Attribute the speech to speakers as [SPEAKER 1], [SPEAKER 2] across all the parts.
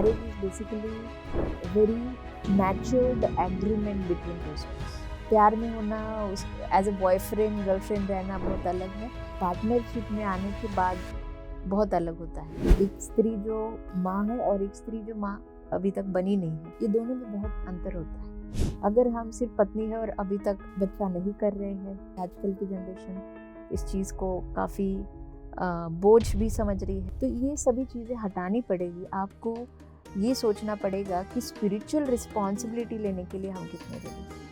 [SPEAKER 1] marriage is basically very matured agreement between two souls. प्यार में होना, एज अ बॉयफ्रेंड गर्लफ्रेंड रहना बहुत अलग है, पार्टनरशिप में आने के बाद बहुत अलग होता है। एक स्त्री जो माँ है और एक स्त्री जो माँ अभी तक बनी नहीं है, ये दोनों में बहुत अंतर होता है। अगर हम सिर्फ पत्नी है और अभी तक बच्चा नहीं कर रहे हैं, आजकल की जनरेशन इस चीज़ को काफ़ी बोझ भी समझ रही है, तो ये सभी चीज़ें हटानी पड़ेगी। आपको ये सोचना पड़ेगा कि स्पिरिचुअल रिस्पॉन्सिबिलिटी लेने के लिए हम कितने रेडी हैं।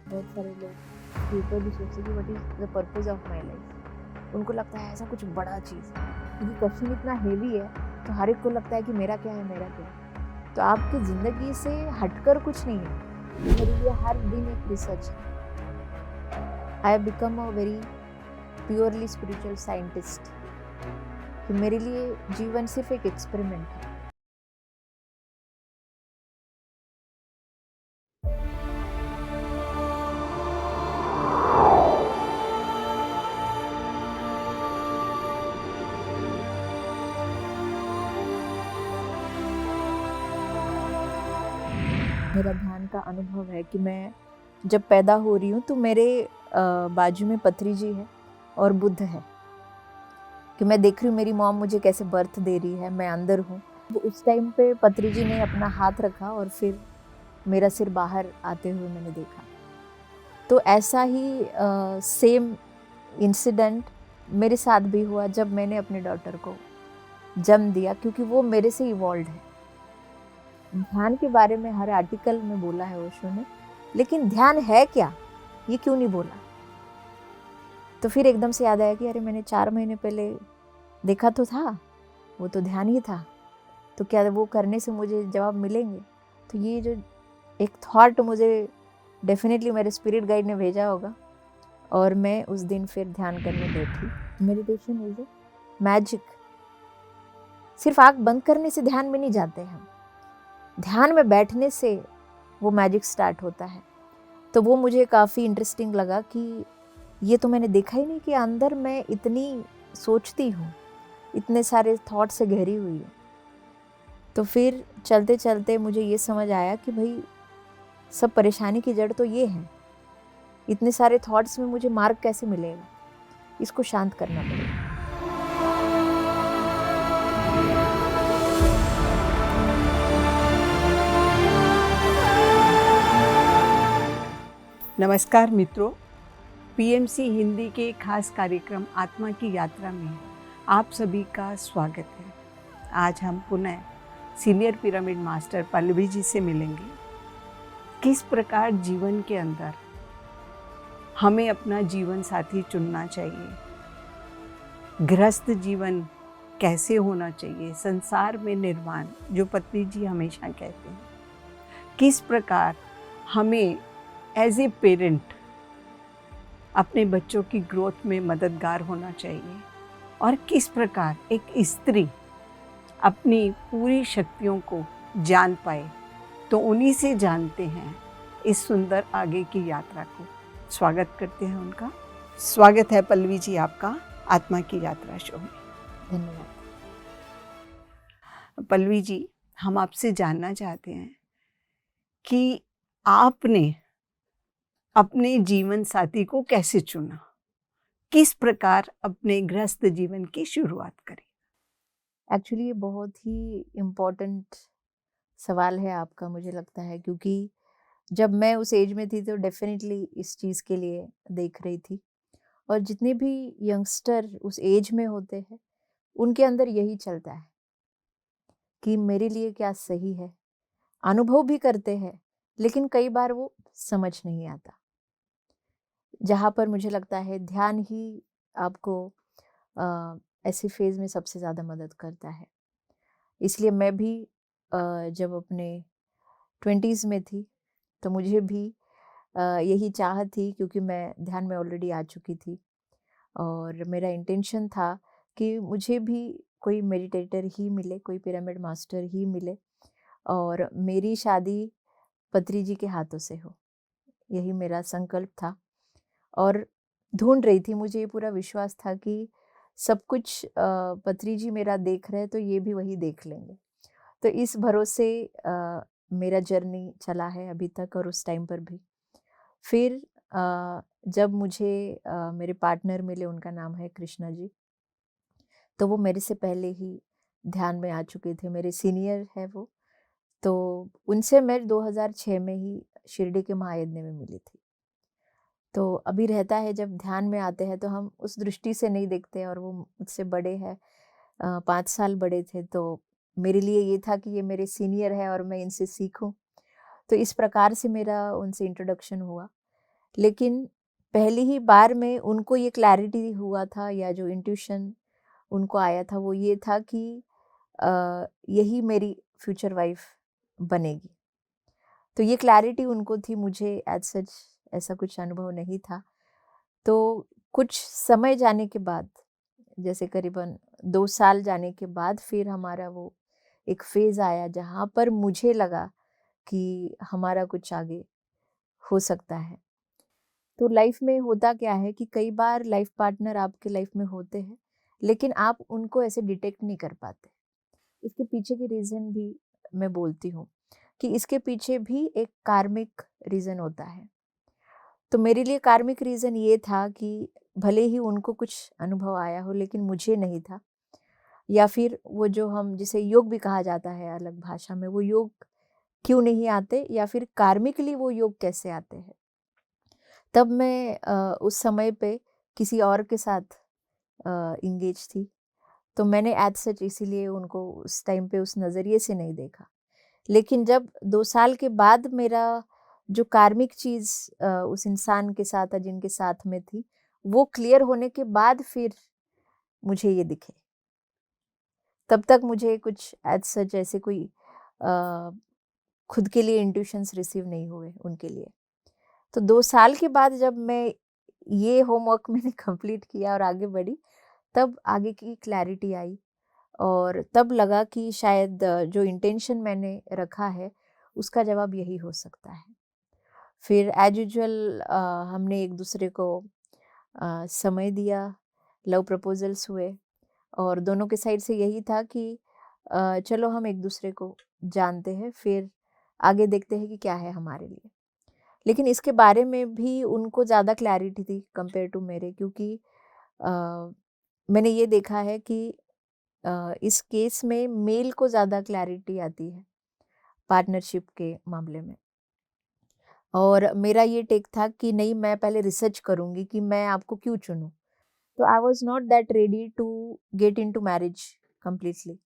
[SPEAKER 1] बहुत सारे लोग ऊपर भी सोचते कि what is the purpose of my life. उनको लगता है ऐसा कुछ बड़ा चीज़ है, क्योंकि क्वेश्चन इतना हेवी है तो हर एक को लगता है कि मेरा क्या है, मेरा क्या है। तो आपकी ज़िंदगी से हटकर कुछ नहीं है। मेरे लिए हर दिन एक रिसर्च है। I have become a very purely spiritual scientist, कि मेरे लिए जीवन सिर्फ एक एक्सपेरिमेंट है। मेरा ध्यान का अनुभव है कि मैं जब पैदा हो रही हूँ तो मेरे बाजू में पत्री जी है और बुद्ध है, कि मैं देख रही हूँ मेरी मॉम मुझे कैसे बर्थ दे रही है, मैं अंदर हूँ। उस टाइम पे पत्री जी ने अपना हाथ रखा और फिर मेरा सिर बाहर आते हुए मैंने देखा। तो ऐसा ही सेम इंसिडेंट मेरे साथ भी हुआ जब मैंने अपने डॉटर को जन्म दिया, क्योंकि वो मेरे से इवॉल्व है। ध्यान के बारे में हर आर्टिकल में बोला है ओशो ने, लेकिन ध्यान है क्या, ये क्यों नहीं बोला। तो फिर एकदम से याद आया कि अरे मैंने 4 महीने पहले देखा तो था, वो तो ध्यान ही था, तो क्या वो करने से मुझे जवाब मिलेंगे। तो ये जो एक थॉट मुझे डेफिनेटली मेरे स्पिरिट गाइड ने भेजा होगा, और मैं उस दिन फिर ध्यान करने बैठी। Meditation is a magic. सिर्फ आँख बंद करने से ध्यान में नहीं जाते हम, ध्यान में बैठने से वो मैजिक स्टार्ट होता है। तो वो मुझे काफ़ी इंटरेस्टिंग लगा कि ये तो मैंने देखा ही नहीं कि अंदर मैं इतनी सोचती हूँ, इतने सारे थॉट से घिरी हुई है। तो फिर चलते चलते मुझे ये समझ आया कि भाई सब परेशानी की जड़ तो ये है, इतने सारे थॉट्स में मुझे मार्ग कैसे मिलेगा, इसको शांत करना पड़ेगा।
[SPEAKER 2] नमस्कार मित्रों, पीएमसी हिंदी के खास कार्यक्रम आत्मा की यात्रा में आप सभी का स्वागत है। आज हम पुनः senior pyramid master Pallavi ji से मिलेंगे। किस प्रकार जीवन के अंदर हमें अपना जीवन साथी चुनना चाहिए, गृहस्थ जीवन कैसे होना चाहिए, संसार में निर्वाण जो पत्नी जी हमेशा कहते हैं, किस प्रकार हमें एज ए पेरेंट अपने बच्चों की ग्रोथ में मददगार होना चाहिए, और किस प्रकार एक स्त्री अपनी पूरी शक्तियों को जान पाए। तो उन्हीं से जानते हैं इस सुंदर आगे की यात्रा को। स्वागत करते हैं उनका। स्वागत है पल्लवी जी आपका आत्मा की यात्रा शो में।
[SPEAKER 1] धन्यवाद।
[SPEAKER 2] पल्लवी जी, हम आपसे जानना चाहते हैं कि आपने अपने जीवन साथी को कैसे चुना, किस प्रकार अपने गृहस्थ जीवन की शुरुआत करी।
[SPEAKER 1] एक्चुअली ये बहुत ही इम्पोर्टेंट सवाल है आपका, मुझे लगता है, क्योंकि जब मैं उस एज में थी तो डेफिनेटली इस चीज़ के लिए देख रही थी, और जितने भी यंगस्टर उस एज में होते हैं उनके अंदर यही चलता है कि मेरे लिए क्या सही है। अनुभव भी करते हैं, लेकिन कई बार वो समझ नहीं आता। जहाँ पर मुझे लगता है ध्यान ही आपको ऐसे फेज़ में सबसे ज़्यादा मदद करता है। इसलिए मैं भी जब अपने 20s में थी तो मुझे भी यही चाह थी, क्योंकि मैं ध्यान में ऑलरेडी आ चुकी थी, और मेरा इंटेंशन था कि मुझे भी कोई मेडिटेटर ही मिले, कोई पिरामिड मास्टर ही मिले, और मेरी शादी पत्री जी के हाथों से हो। यही मेरा संकल्प था, और ढूंढ रही थी, मुझे ये पूरा विश्वास था कि सब कुछ पत्री जी मेरा देख रहे तो ये भी वही देख लेंगे। तो इस भरोसे मेरा जर्नी चला है अभी तक और उस टाइम पर भी। फिर जब मुझे मेरे पार्टनर मिले, उनका नाम है कृष्णा जी, तो वो मेरे से पहले ही ध्यान में आ चुके थे, मेरे सीनियर है वो। तो उनसे मैं 2006 में ही शिरडी के महायज्ञ में मिली थी। तो अभी रहता है जब ध्यान में आते हैं तो हम उस दृष्टि से नहीं देखते, और वो मुझसे बड़े हैं, 5 साल बड़े थे, तो मेरे लिए ये था कि ये मेरे सीनियर है और मैं इनसे सीखूं। तो इस प्रकार से मेरा उनसे इंट्रोडक्शन हुआ। लेकिन पहली ही बार में उनको ये क्लैरिटी हुआ था, या जो इंट्यूशन उनको आया था वो ये था कि यही मेरी फ्यूचर वाइफ बनेगी। तो ये क्लैरिटी उनको थी, मुझे एज सच ऐसा कुछ अनुभव नहीं था। तो कुछ समय जाने के बाद, जैसे करीबन 2 साल जाने के बाद, फिर हमारा वो एक फ़ेज़ आया जहाँ पर मुझे लगा कि हमारा कुछ आगे हो सकता है। तो लाइफ में होता क्या है कि कई बार लाइफ पार्टनर आपके लाइफ में होते हैं, लेकिन आप उनको ऐसे डिटेक्ट नहीं कर पाते। इसके पीछे की रीज़न भी मैं बोलती हूँ कि इसके पीछे भी एक कार्मिक रीज़न होता है। तो मेरे लिए कार्मिक रीज़न ये था कि भले ही उनको कुछ अनुभव आया हो, लेकिन मुझे नहीं था। या फिर वो जो हम जिसे योग भी कहा जाता है अलग भाषा में, वो योग क्यों नहीं आते, या फिर कार्मिकली वो योग कैसे आते हैं। तब मैं उस समय पे किसी और के साथ इंगेज थी। तो मैंने एज सच इसीलिए उनको उस टाइम पे उस नज़रिए से नहीं देखा। लेकिन जब 2 साल के बाद मेरा जो कार्मिक चीज़ उस इंसान के साथ जिनके साथ में थी, वो क्लियर होने के बाद फिर मुझे ये दिखे। तब तक मुझे कुछ एज सच ऐसे कोई अ, खुद के लिए इंट्यूशंस रिसीव नहीं हुए उनके लिए। तो 2 साल के बाद जब मैं ये होमवर्क मैंने कंप्लीट किया और आगे बढ़ी, तब आगे की क्लैरिटी आई, और तब लगा कि शायद जो इंटेंशन मैंने रखा है, उसका जवाब यही हो सकता है। फिर एज़ यूजुअल हमने एक-दूसरे को समय दिया, लव प्रपोज़ल्स हुए, और दोनों के साइड से यही था कि चलो हम एक-दूसरे को जानते हैं, फिर आगे देखते हैं कि क्या है हमारे लिए। लेकिन इसके बारे में भी उनको ज़्यादा क्लैरिटी थी कंपेयर टू मेरे, क्योंकि अ, मैंने ये देखा है कि इस केस में मेल को ज़्यादा क्लैरिटी आती है पार्टनरशिप के मामले में। और मेरा ये टेक था कि नहीं, मैं पहले रिसर्च करूँगी कि मैं आपको क्यों चुनूँ। तो I was not that ready to get into marriage completely,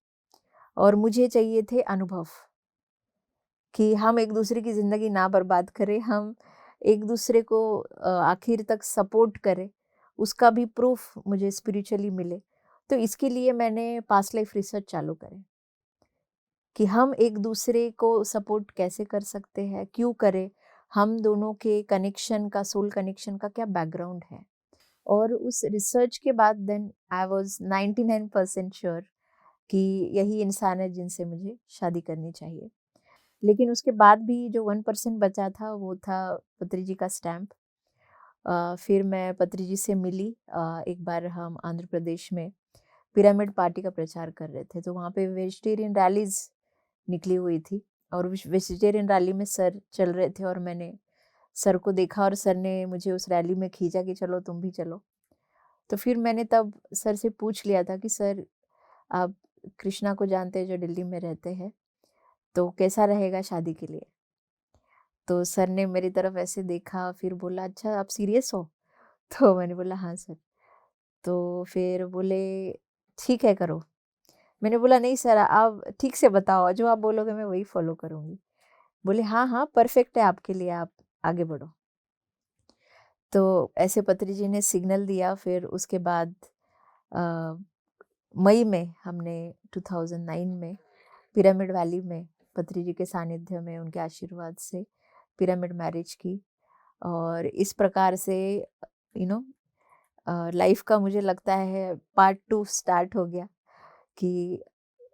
[SPEAKER 1] और मुझे चाहिए थे अनुभव कि हम एक-दूसरे की ज़िंदगी ना बर्बाद करें, हम एक-दूसरे को आखिर तक सपोर्ट करें, उसका भी प्रूफ़ मुझे स्पिरिचुअली मिले। तो इसके लिए मैंने पास्ट लाइफ़ रिसर्च चालू करें कि हम एक-दूसरे को सपोर्ट कैसे कर सकते हैं, क्यों करें, हम दोनों के कनेक्शन का, सोल कनेक्शन का क्या बैकग्राउंड है। और उस रिसर्च के बाद देन आई वाज़ 99% श्योर कि यही इंसान है जिनसे मुझे शादी करनी चाहिए। लेकिन उसके बाद भी जो 1% बचा था, वो था पत्री जी का स्टैम्प। फिर मैं पत्री जी से मिली। एक बार हम आंध्र प्रदेश में पिरामिड पार्टी का प्रचार कर रहे थे, तो वहाँ पे वेजिटेरियन रैलीज़ निकली हुई थी, और वेजिटेरियन रैली में सर चल रहे थे, और मैंने सर को देखा और सर ने मुझे उस रैली में खींचा कि चलो तुम भी चलो। तो फिर मैंने तब सर से पूछ लिया था कि सर, आप कृष्णा को जानते हैं जो दिल्ली में रहते हैं, तो कैसा रहेगा शादी के लिए? तो सर ने मेरी तरफ ऐसे देखा, फिर बोला, अच्छा आप सीरियस हो? तो मैंने बोला हाँ सर। तो फिर बोले, ठीक है करो। मैंने बोला नहीं सर, आप ठीक से बताओ, जो आप बोलोगे मैं वही फॉलो करूँगी। बोले हाँ, हाँ परफेक्ट है आपके लिए, आप आगे बढ़ो। तो ऐसे पत्री जी ने सिग्नल दिया। फिर उसके बाद अ, मई में हमने 2009 में पिरामिड वैली में पत्री जी के सानिध्य में उनके आशीर्वाद से पिरामिड मैरिज की। और इस प्रकार से यू नो लाइफ का मुझे लगता है पार्ट 2 स्टार्ट हो गया, कि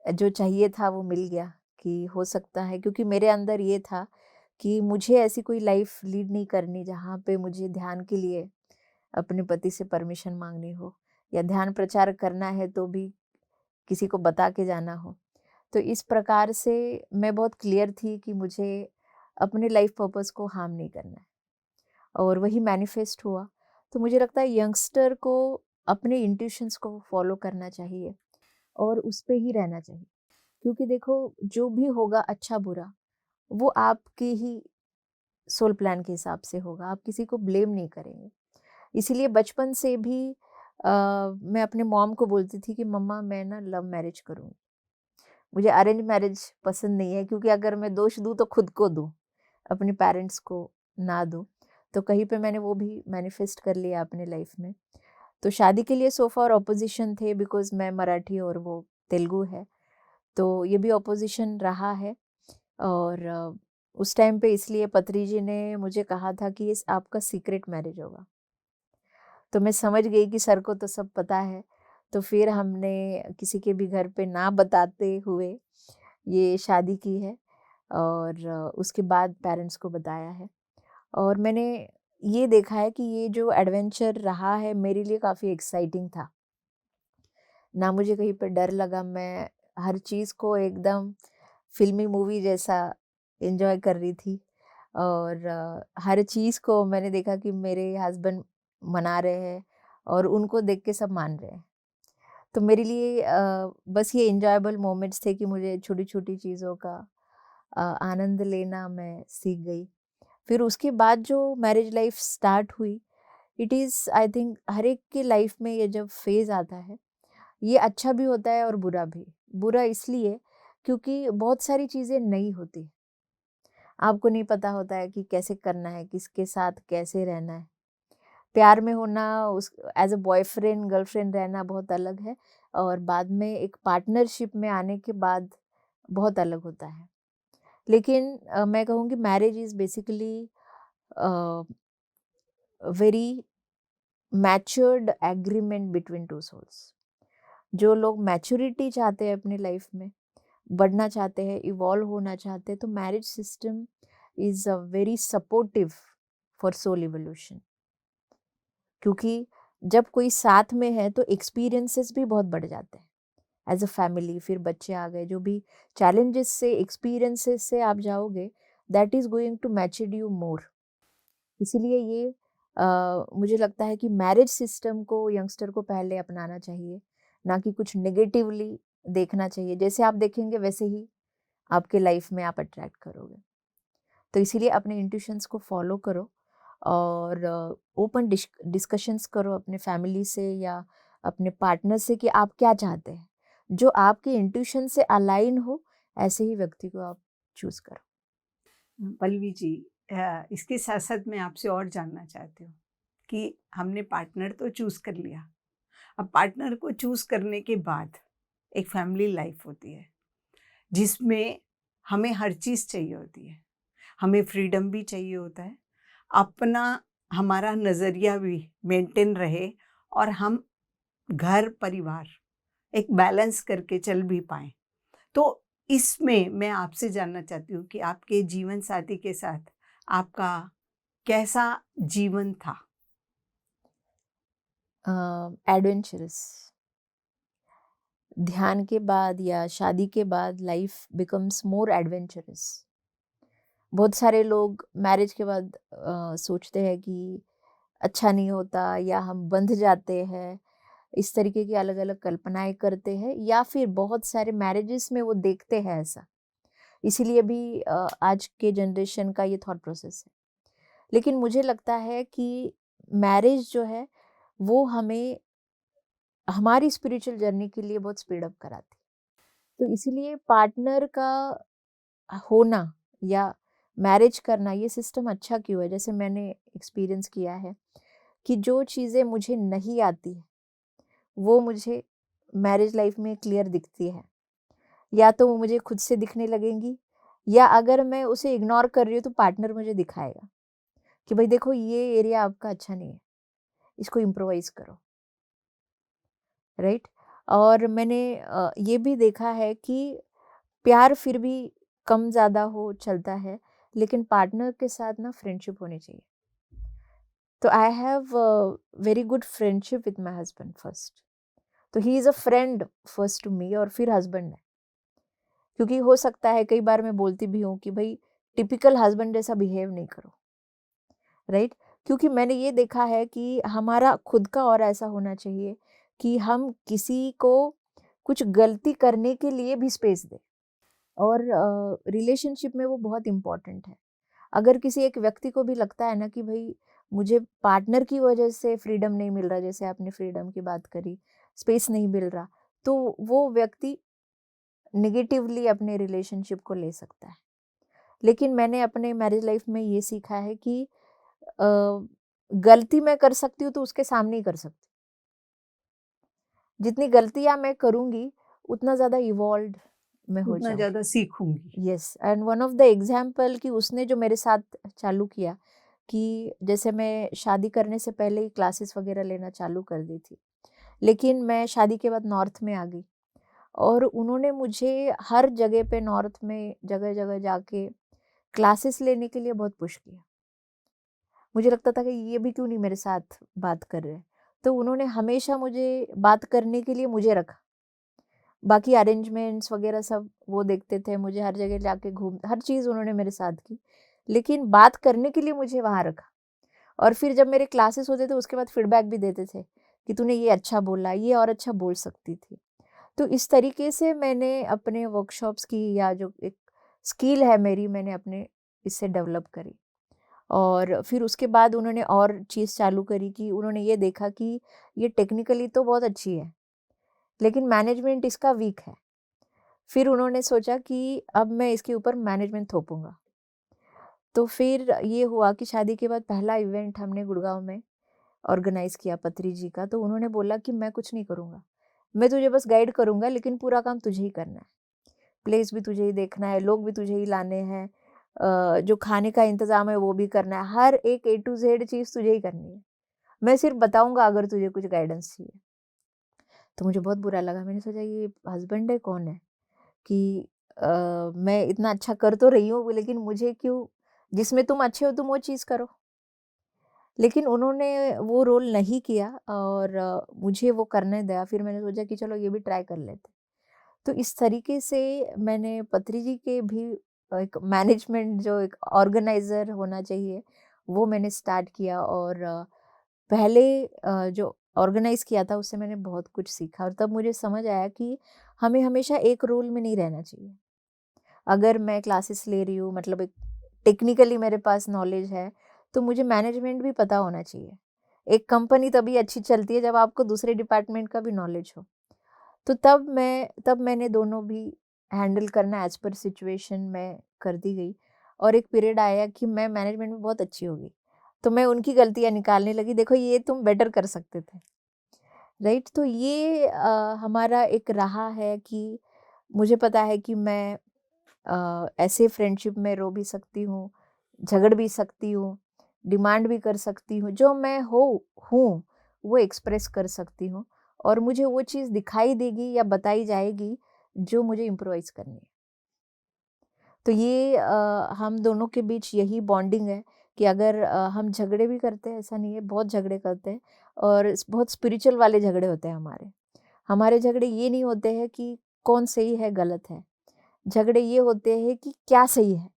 [SPEAKER 1] जो चाहिए था वो मिल गया, कि हो सकता है, क्योंकि मेरे अंदर ये था कि मुझे ऐसी कोई लाइफ लीड नहीं करनी जहाँ पे मुझे ध्यान के लिए अपने पति से परमिशन मांगनी हो, या ध्यान प्रचार करना है तो भी किसी को बता के जाना हो। तो इस प्रकार से मैं बहुत क्लियर थी कि मुझे अपने लाइफ पर्पस को हार्म नहीं करना है, और वही मैनिफेस्ट हुआ। तो मुझे लगता है यंगस्टर को अपने इंट्यूशंस को फॉलो करना चाहिए और उस पे ही रहना चाहिए, क्योंकि देखो जो भी होगा अच्छा बुरा वो आपकी ही सोल प्लान के हिसाब से होगा, आप किसी को ब्लेम नहीं करेंगे। इसीलिए बचपन से भी मैं अपने मॉम को बोलती थी कि मम्मा मैं ना लव मैरिज करूँगी, मुझे अरेंज मैरिज पसंद नहीं है, क्योंकि अगर मैं दोष दूँ तो खुद को दूँ, अपने पेरेंट्स को ना दूँ। तो कहीं पे मैंने वो भी मैनिफेस्ट कर लिया अपने लाइफ में। तो शादी के लिए सो फार ऑपोजिशन थे, बिकॉज़ मैं मराठी और वो तेलुगु है, तो ये भी ऑपोजिशन रहा है। और उस टाइम पे इसलिए पत्री जी ने मुझे कहा था कि ये आपका सीक्रेट मैरिज होगा। तो मैं समझ गई कि सर को तो सब पता है, तो फिर हमने किसी के भी घर पे ना बताते हुए ये शादी की है, और उसके बाद पेरेंट्स को बताया है। और मैंने ये देखा है कि ये जो एडवेंचर रहा है मेरे लिए काफ़ी एक्साइटिंग था। ना मुझे कहीं पे डर लगा, मैं हर चीज़ को एकदम फ़िल्मी मूवी जैसा एन्जॉय कर रही थी, और हर चीज़ को मैंने देखा कि मेरे हस्बैंड मना रहे हैं और उनको देख के सब मान रहे हैं। तो मेरे लिए बस ये एन्जॉयबल मोमेंट्स थे कि मुझे छोटी-छोटी चीज़ों का आनंद लेना मैं सीख गई। फिर उसके बाद जो मैरिज लाइफ़ स्टार्ट हुई, इट इज़ आई थिंक हर एक की लाइफ़ में ये जब फ़ेज़ आता है, ये अच्छा भी होता है और बुरा भी। बुरा इसलिए क्योंकि बहुत सारी चीज़ें नई होती हैं। आपको नहीं पता होता है कि कैसे करना है, किसके साथ कैसे रहना है। प्यार में होना, उस एज़ अ बॉयफ्रेंड, गर्लफ्रेंड रहना बहुत अलग है, और बाद में एक पार्टनरशिप में आने के बाद बहुत अलग होता है। लेकिन मैं कहूँगी marriage is basically a, very matured agreement between two souls. जो लोग मैच्योरिटी चाहते हैं अपनी लाइफ में, बढ़ना चाहते हैं, इवॉल्व होना चाहते हैं, तो marriage system is a very supportive for soul evolution. क्योंकि जब कोई साथ में है तो एक्सपीरियंसेस भी बहुत बढ़ जाते हैं एज अ फैमिली। फिर बच्चे आ गए, जो भी चैलेंजेस से, एक्सपीरियंसेस से आप जाओगे, that is going to mature you more. इसीलिए ये मुझे लगता है कि मैरिज सिस्टम को यंगस्टर को पहले अपनाना चाहिए, ना कि कुछ नेगेटिवली देखना चाहिए। जैसे आप देखेंगे वैसे ही आपके लाइफ में आप अट्रैक्ट करोगे। तो इसीलिए अपने इंट्यूशंस को फॉलो करो, और ओपन डिस्कशंस करो अपने फैमिली से या अपने पार्टनर से कि आप क्या चाहते हैं। जो आपके इंट्यूशन से अलाइन हो, ऐसे ही व्यक्ति को आप चूज करो।
[SPEAKER 2] पल्लवी जी, इसके साथ साथ मैं आपसे और जानना चाहती हूँ कि हमने पार्टनर तो चूज़ कर लिया, अब पार्टनर को चूज़ करने के बाद एक फैमिली लाइफ होती है जिसमें हमें हर चीज़ चाहिए होती है, हमें फ्रीडम भी चाहिए होता है, अपना हमारा नज़रिया भी मेंटेन रहे और हम घर परिवार एक बैलेंस करके चल भी पाएँ। तो इसमें मैं आपसे जानना चाहती हूँ कि आपके जीवन साथी के साथ आपका कैसा जीवन था?
[SPEAKER 1] एडवेंचरस। ध्यान के बाद या शादी के बाद लाइफ बिकम्स मोर एडवेंचरस। बहुत सारे लोग मैरिज के बाद सोचते हैं कि अच्छा नहीं होता, या हम बंध जाते हैं, इस तरीके की अलग अलग कल्पनाएं करते हैं, या फिर बहुत सारे मैरिजेस में वो देखते हैं ऐसा। इसीलिए भी आज के जनरेशन का ये थॉट प्रोसेस है। लेकिन मुझे लगता है कि मैरिज जो है वो हमें हमारी स्पिरिचुअल जर्नी के लिए बहुत स्पीड अप कराती है। तो इसीलिए पार्टनर का होना या मैरिज करना, ये सिस्टम अच्छा क्यों है? जैसे मैंने एक्सपीरियंस किया है कि जो चीज़ें मुझे नहीं आती है वो मुझे मैरिज लाइफ में क्लियर दिखती है, या तो वो मुझे खुद से दिखने लगेंगी, या अगर मैं उसे इग्नोर कर रही हूँ तो पार्टनर मुझे दिखाएगा कि भाई देखो ये एरिया आपका अच्छा नहीं है, इसको इम्प्रोवाइज करो, राइट। और मैंने ये भी देखा है कि प्यार फिर भी कम ज़्यादा हो चलता है, लेकिन पार्टनर के साथ ना फ्रेंडशिप होनी चाहिए। तो I have very good friendship with my husband first. तो he is a friend first to me, और फिर हस्बैंड है। क्योंकि हो सकता है कई बार मैं बोलती भी हूँ कि भाई टिपिकल हस्बैंड जैसा बिहेव नहीं करो, राइट? क्योंकि मैंने ये देखा है कि हमारा खुद का और ऐसा होना चाहिए कि हम किसी को कुछ गलती करने के लिए भी स्पेस दें, और रिलेशनशिप में वो बहुत इम्पोर्टेंट है। अगर किसी एक व्यक्ति को भी लगता है ना कि भाई मुझे पार्टनर की वजह से फ्रीडम नहीं मिल रहा, जैसे आपने फ्रीडम की बात करी, स्पेस नहीं मिल रहा, तो वो व्यक्ति नेगेटिवली अपने रिलेशनशिप को ले सकता है। लेकिन मैंने अपने मैरिज लाइफ में ये सीखा है कि अ, गलती मैं कर सकती हूँ तो उसके सामने ही कर सकती हूँ। जितनी गलतियाँ मैं करूँगी उतना ज़्यादा इवॉल्व्ड मैं हो
[SPEAKER 2] उतना
[SPEAKER 1] जाऊँगी।
[SPEAKER 2] ज़्यादा सीखूंगी।
[SPEAKER 1] Yes, and one of the example कि उसने जो मेरे साथ चालू किया कि जैसे मैं शादी करने से पहले ही क्लासेस वगैरह लेना चालू कर दी थी, लेकिन मैं शादी के बाद नॉर्थ में आ गई और उन्होंने मुझे हर जगह पे नॉर्थ में जगह जगह जाके क्लासेस लेने के लिए बहुत पुश किया। मुझे लगता था कि ये भी क्यों नहीं मेरे साथ बात कर रहे हैं, तो उन्होंने हमेशा मुझे बात करने के लिए मुझे रखा। बाकी अरेंजमेंट्स वगैरह सब वो देखते थे, मुझे हर जगह जाके घूम हर चीज़ उन्होंने मेरे साथ की, लेकिन बात करने के लिए मुझे वहाँ रखा। और फिर जब मेरे क्लासेस होते थे उसके बाद फीडबैक भी देते थे कि तूने ये अच्छा बोला, ये और अच्छा बोल सकती थी। तो इस तरीके से मैंने अपने वर्कशॉप्स की या जो एक स्किल है मेरी, मैंने अपने इससे डेवलप करी। और फिर उसके बाद उन्होंने और चीज़ चालू करी कि उन्होंने ये देखा कि ये टेक्निकली तो बहुत अच्छी है, लेकिन मैनेजमेंट इसका वीक है। फिर उन्होंने सोचा कि अब मैं इसके ऊपर मैनेजमेंट थोपूँगा। तो फिर ये हुआ कि शादी के बाद पहला इवेंट हमने गुड़गाँव में ऑर्गेनाइज़ किया पत्री जी का, तो उन्होंने बोला कि मैं कुछ नहीं करूँगा। मैं तुझे बस गाइड करूँगा, लेकिन पूरा काम तुझे ही करना है। प्लेस भी तुझे ही देखना है, लोग भी तुझे ही लाने हैं, जो खाने का इंतज़ाम है वो भी करना है, हर एक ए टू ज़ेड चीज़ तुझे ही करनी है। मैं सिर्फ़ बताऊँगा अगर तुझे कुछ गाइडेंस चाहिए। तो मुझे बहुत बुरा लगा, मैंने सोचा ये हस्बैंड है कौन है कि मैं इतना अच्छा कर तो रही हूँ, लेकिन मुझे क्यों, जिसमें तुम अच्छे हो तुम वो चीज़ करो। लेकिन उन्होंने वो रोल नहीं किया और मुझे वो करने दिया। फिर मैंने सोचा कि चलो ये भी ट्राई कर लेते। तो इस तरीके से मैंने पत्री जी के भी एक मैनेजमेंट जो एक ऑर्गेनाइज़र होना चाहिए, वो मैंने स्टार्ट किया। और पहले जो ऑर्गेनाइज़ किया था उससे मैंने बहुत कुछ सीखा और तब मुझे समझ आया कि हमें हमेशा एक रोल में नहीं रहना चाहिए। अगर मैं क्लासेस ले रही हूँ, मतलब एक टेक्निकली मेरे पास नॉलेज है, तो मुझे मैनेजमेंट भी पता होना चाहिए। एक कंपनी तभी अच्छी चलती है जब आपको दूसरे डिपार्टमेंट का भी नॉलेज हो। तो तब मैंने दोनों भी हैंडल करना एज़ पर सिचुएशन मैं कर दी गई। और एक पीरियड आया कि मैं मैनेजमेंट में बहुत अच्छी हो गई। तो मैं उनकी गलतियाँ निकालने लगी, देखो ये तुम बेटर कर सकते थे, राइट? तो ये हमारा एक रहा है कि मुझे पता है कि मैं ऐसे फ्रेंडशिप में रो भी सकती हूँ, झगड़ भी सकती हूँ, डिमांड भी कर सकती हूँ, जो मैं हूँ, वो एक्सप्रेस कर सकती हूँ और मुझे वो चीज़ दिखाई देगी या बताई जाएगी जो मुझे इम्प्रोवाइज़ करनी है। तो ये हम दोनों के बीच यही बॉन्डिंग है कि अगर हम झगड़े भी करते हैं, ऐसा नहीं है, बहुत झगड़े करते हैं और बहुत स्पिरिचुअल वाले झगड़े होते हैं हमारे। हमारे झगड़े ये नहीं होते हैं कि कौन सही है, गलत है। झगड़े ये होते हैं कि क्या सही है,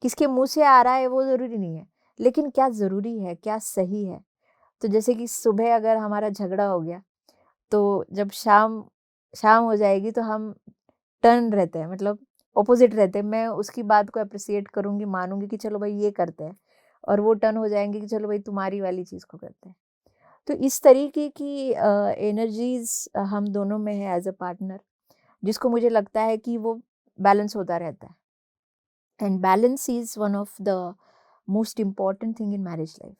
[SPEAKER 1] किसके मुँह से आ रहा है वो ज़रूरी नहीं है, लेकिन क्या ज़रूरी है, क्या सही है। तो जैसे कि सुबह अगर हमारा झगड़ा हो गया, तो जब शाम शाम हो जाएगी तो हम टर्न रहते हैं, मतलब ऑपोज़िट रहते हैं। मैं उसकी बात को एप्रिशिएट करूँगी, मानूँगी कि चलो भाई ये करते हैं और वो टर्न हो जाएँगे कि चलो भाई तुम्हारी वाली चीज़ को करते हैं। तो इस तरीके की एनर्जीज़ हम दोनों में है एज़ अ पार्टनर, जिसको मुझे लगता है कि वो बैलेंस होता रहता है। And balance is one of the most important thing in marriage life,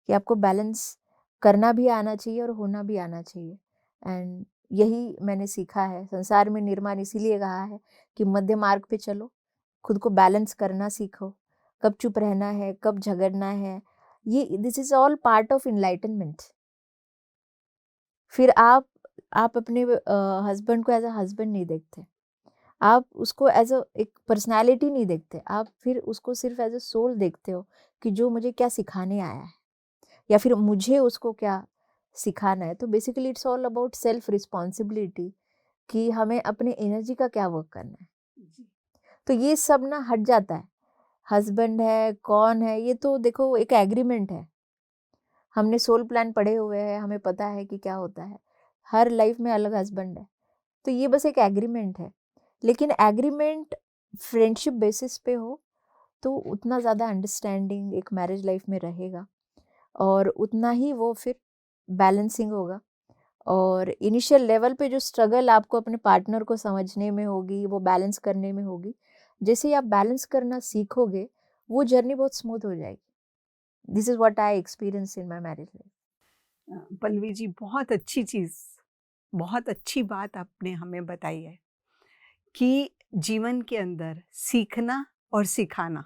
[SPEAKER 1] कि आपको बैलेंस करना भी आना चाहिए और होना भी आना चाहिए। एंड यही मैंने सीखा है। संसार में निर्माण इसीलिए कहा है कि मध्य मार्ग पे चलो, खुद को बैलेंस करना सीखो, कब चुप रहना है, कब झगड़ना है। ये this is all part of enlightenment. फिर आप अपने हस्बैंड को एज़ अ हस्बैंड नहीं देखते। आप उसको एज़ अ एक पर्सनैलिटी नहीं देखते। आप फिर उसको सिर्फ़ एज़ अ सोल देखते हो कि जो मुझे क्या सिखाने आया है या फिर मुझे उसको क्या सिखाना है। तो basically it's all about self responsibility कि हमें अपने एनर्जी का क्या वर्क करना है।
[SPEAKER 2] जी।
[SPEAKER 1] तो ये सब ना हट जाता है। हस्बैंड है, कौन है, ये तो देखो एक एग्रीमेंट है। हमने सोल प्लान पढ़े हुए हैं, हमें पता है कि क्या होता है। हर लाइफ में अलग हस्बैंड है। तो ये बस एक एग्रीमेंट है। लेकिन एग्रीमेंट फ्रेंडशिप बेसिस पे हो तो उतना ज़्यादा अंडरस्टैंडिंग एक मैरिज लाइफ में रहेगा और उतना ही वो फिर बैलेंसिंग होगा। और इनिशियल लेवल पे जो स्ट्रगल आपको अपने पार्टनर को समझने में होगी, वो बैलेंस करने में होगी, जैसे ही आप बैलेंस करना सीखोगे, वो जर्नी बहुत स्मूथ हो जाएगी। This is what I experience in my marriage life.
[SPEAKER 2] Pallavi ji, बहुत अच्छी चीज़, बहुत अच्छी बात आपने हमें बताई है कि जीवन के अंदर सीखना और सिखाना,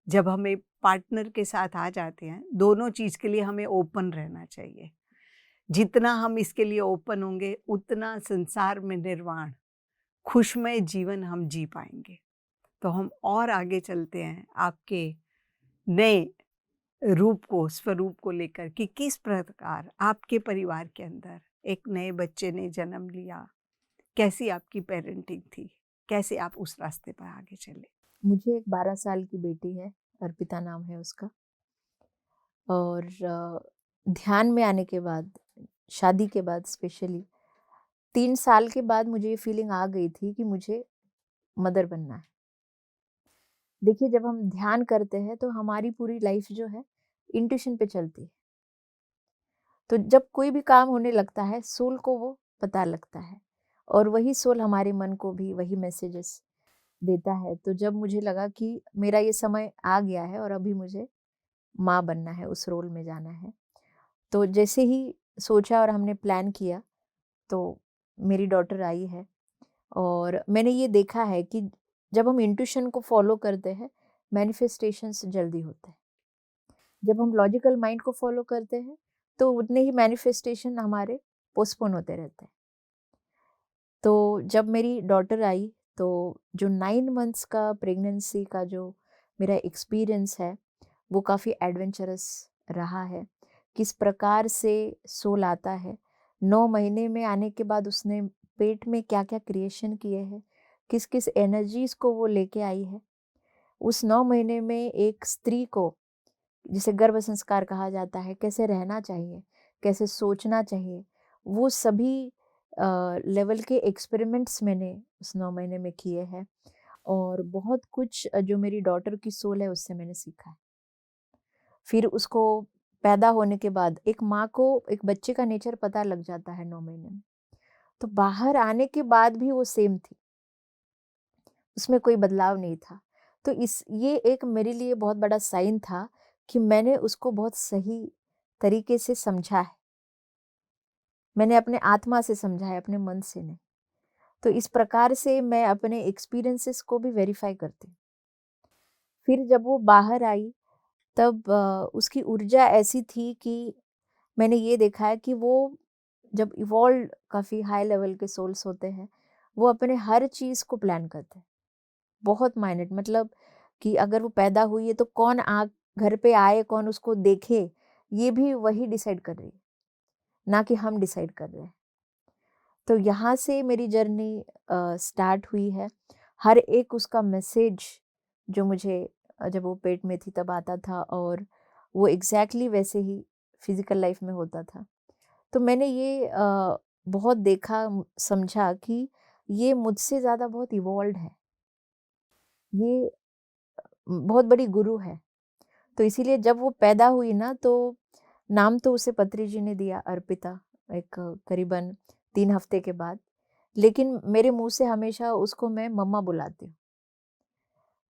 [SPEAKER 2] जब हमें पार्टनर के साथ आ जाते हैं, दोनों चीज़ के लिए हमें ओपन रहना चाहिए। जितना हम इसके लिए ओपन होंगे, उतना संसार में निर्वाण, खुशमय जीवन हम जी पाएंगे। तो हम और आगे चलते हैं आपके नए रूप को, स्वरूप को लेकर कि किस प्रकार आपके परिवार के अंदर एक नए बच्चे ने जन्म लिया, कैसी आपकी पेरेंटिंग थी, कैसे आप उस रास्ते पर आगे चले।
[SPEAKER 1] मुझे एक 12 साल की बेटी है, अर्पिता नाम है उसका। और ध्यान में आने के बाद, शादी के बाद स्पेशली 3 साल के बाद मुझे ये फीलिंग आ गई थी कि मुझे मदर बनना है। देखिए, जब हम ध्यान करते हैं तो हमारी पूरी लाइफ जो है इंट्यूशन पे चलती है। तो जब कोई भी काम होने लगता है, सोल को वो पता लगता है और वही सोल हमारे मन को भी वही मैसेजेस देता है। तो जब मुझे लगा कि मेरा ये समय आ गया है और अभी मुझे माँ बनना है, उस रोल में जाना है, तो जैसे ही सोचा और हमने प्लान किया, तो मेरी डॉटर आई है। और मैंने ये देखा है कि जब हम इंट्यूशन को फॉलो करते हैं, मैनिफेस्टेशंस जल्दी होते हैं। जब हम लॉजिकल माइंड को फॉलो करते हैं, तो उतने ही मैनिफेस्टेशन हमारे पोस्टपोन होते रहते हैं। तो जब मेरी डॉटर आई, तो जो 9 मंथ्स का प्रेगनेंसी का जो मेरा एक्सपीरियंस है, वो काफ़ी एडवेंचरस रहा है। किस प्रकार से सोल आता है, 9 महीने में आने के बाद उसने पेट में क्या-क्या क्रिएशन किए हैं, किस-किस एनर्जीज़ को वो लेके आई है। उस 9 महीने में एक स्त्री को, जिसे गर्भ संस्कार कहा जाता है, कैसे रहना चाहिए, कैसे सोचना चाहिए, वो सभी लेवल के एक्सपेरिमेंट्स मैंने उस 9 महीने में किए हैं। और बहुत कुछ जो मेरी डॉटर की सोल है उससे मैंने सीखा है। फिर उसको पैदा होने के बाद एक माँ को एक बच्चे का नेचर पता लग जाता है 9 महीने में। तो बाहर आने के बाद भी वो सेम थी, उसमें कोई बदलाव नहीं था। तो ये एक मेरे लिए बहुत बड़ा साइन था कि मैंने उसको बहुत सही तरीके से समझा है। मैंने अपने आत्मा से समझा है, अपने मन से नहीं। तो इस प्रकार से मैं अपने एक्सपीरियंसेस को भी वेरीफाई करती हूँ। फिर जब वो बाहर आई, तब उसकी ऊर्जा ऐसी थी कि मैंने ये देखा है कि वो जब इवॉल्व्ड काफ़ी हाई लेवल के सोल्स होते हैं, वो अपने हर चीज़ को प्लान करते हैं। बहुत माइन्यूट, मतलब कि अगर वो पैदा हुई है तो कौन घर पे आए, कौन उसको देखे, ये भी वही डिसाइड कर रही है, ना कि हम डिसाइड कर रहे हैं। तो यहाँ से मेरी जर्नी स्टार्ट हुई है। हर एक उसका मैसेज जो मुझे जब वो पेट में थी तब आता था, और वो एग्ज़ैक्टली वैसे ही फिज़िकल लाइफ़ में होता था। तो मैंने ये बहुत देखा, समझा कि ये मुझसे ज़्यादा बहुत इवॉल्व्ड है। ये बहुत बड़ी गुरु है। तो इसीलिए जब वो पैदा हुई ना, तो नाम तो उसे पत्री जी ने दिया अर्पिता, एक करीबन 3 हफ्ते के बाद। लेकिन मेरे मुँह से हमेशा उसको मैं मम्मा बुलाती हूँ।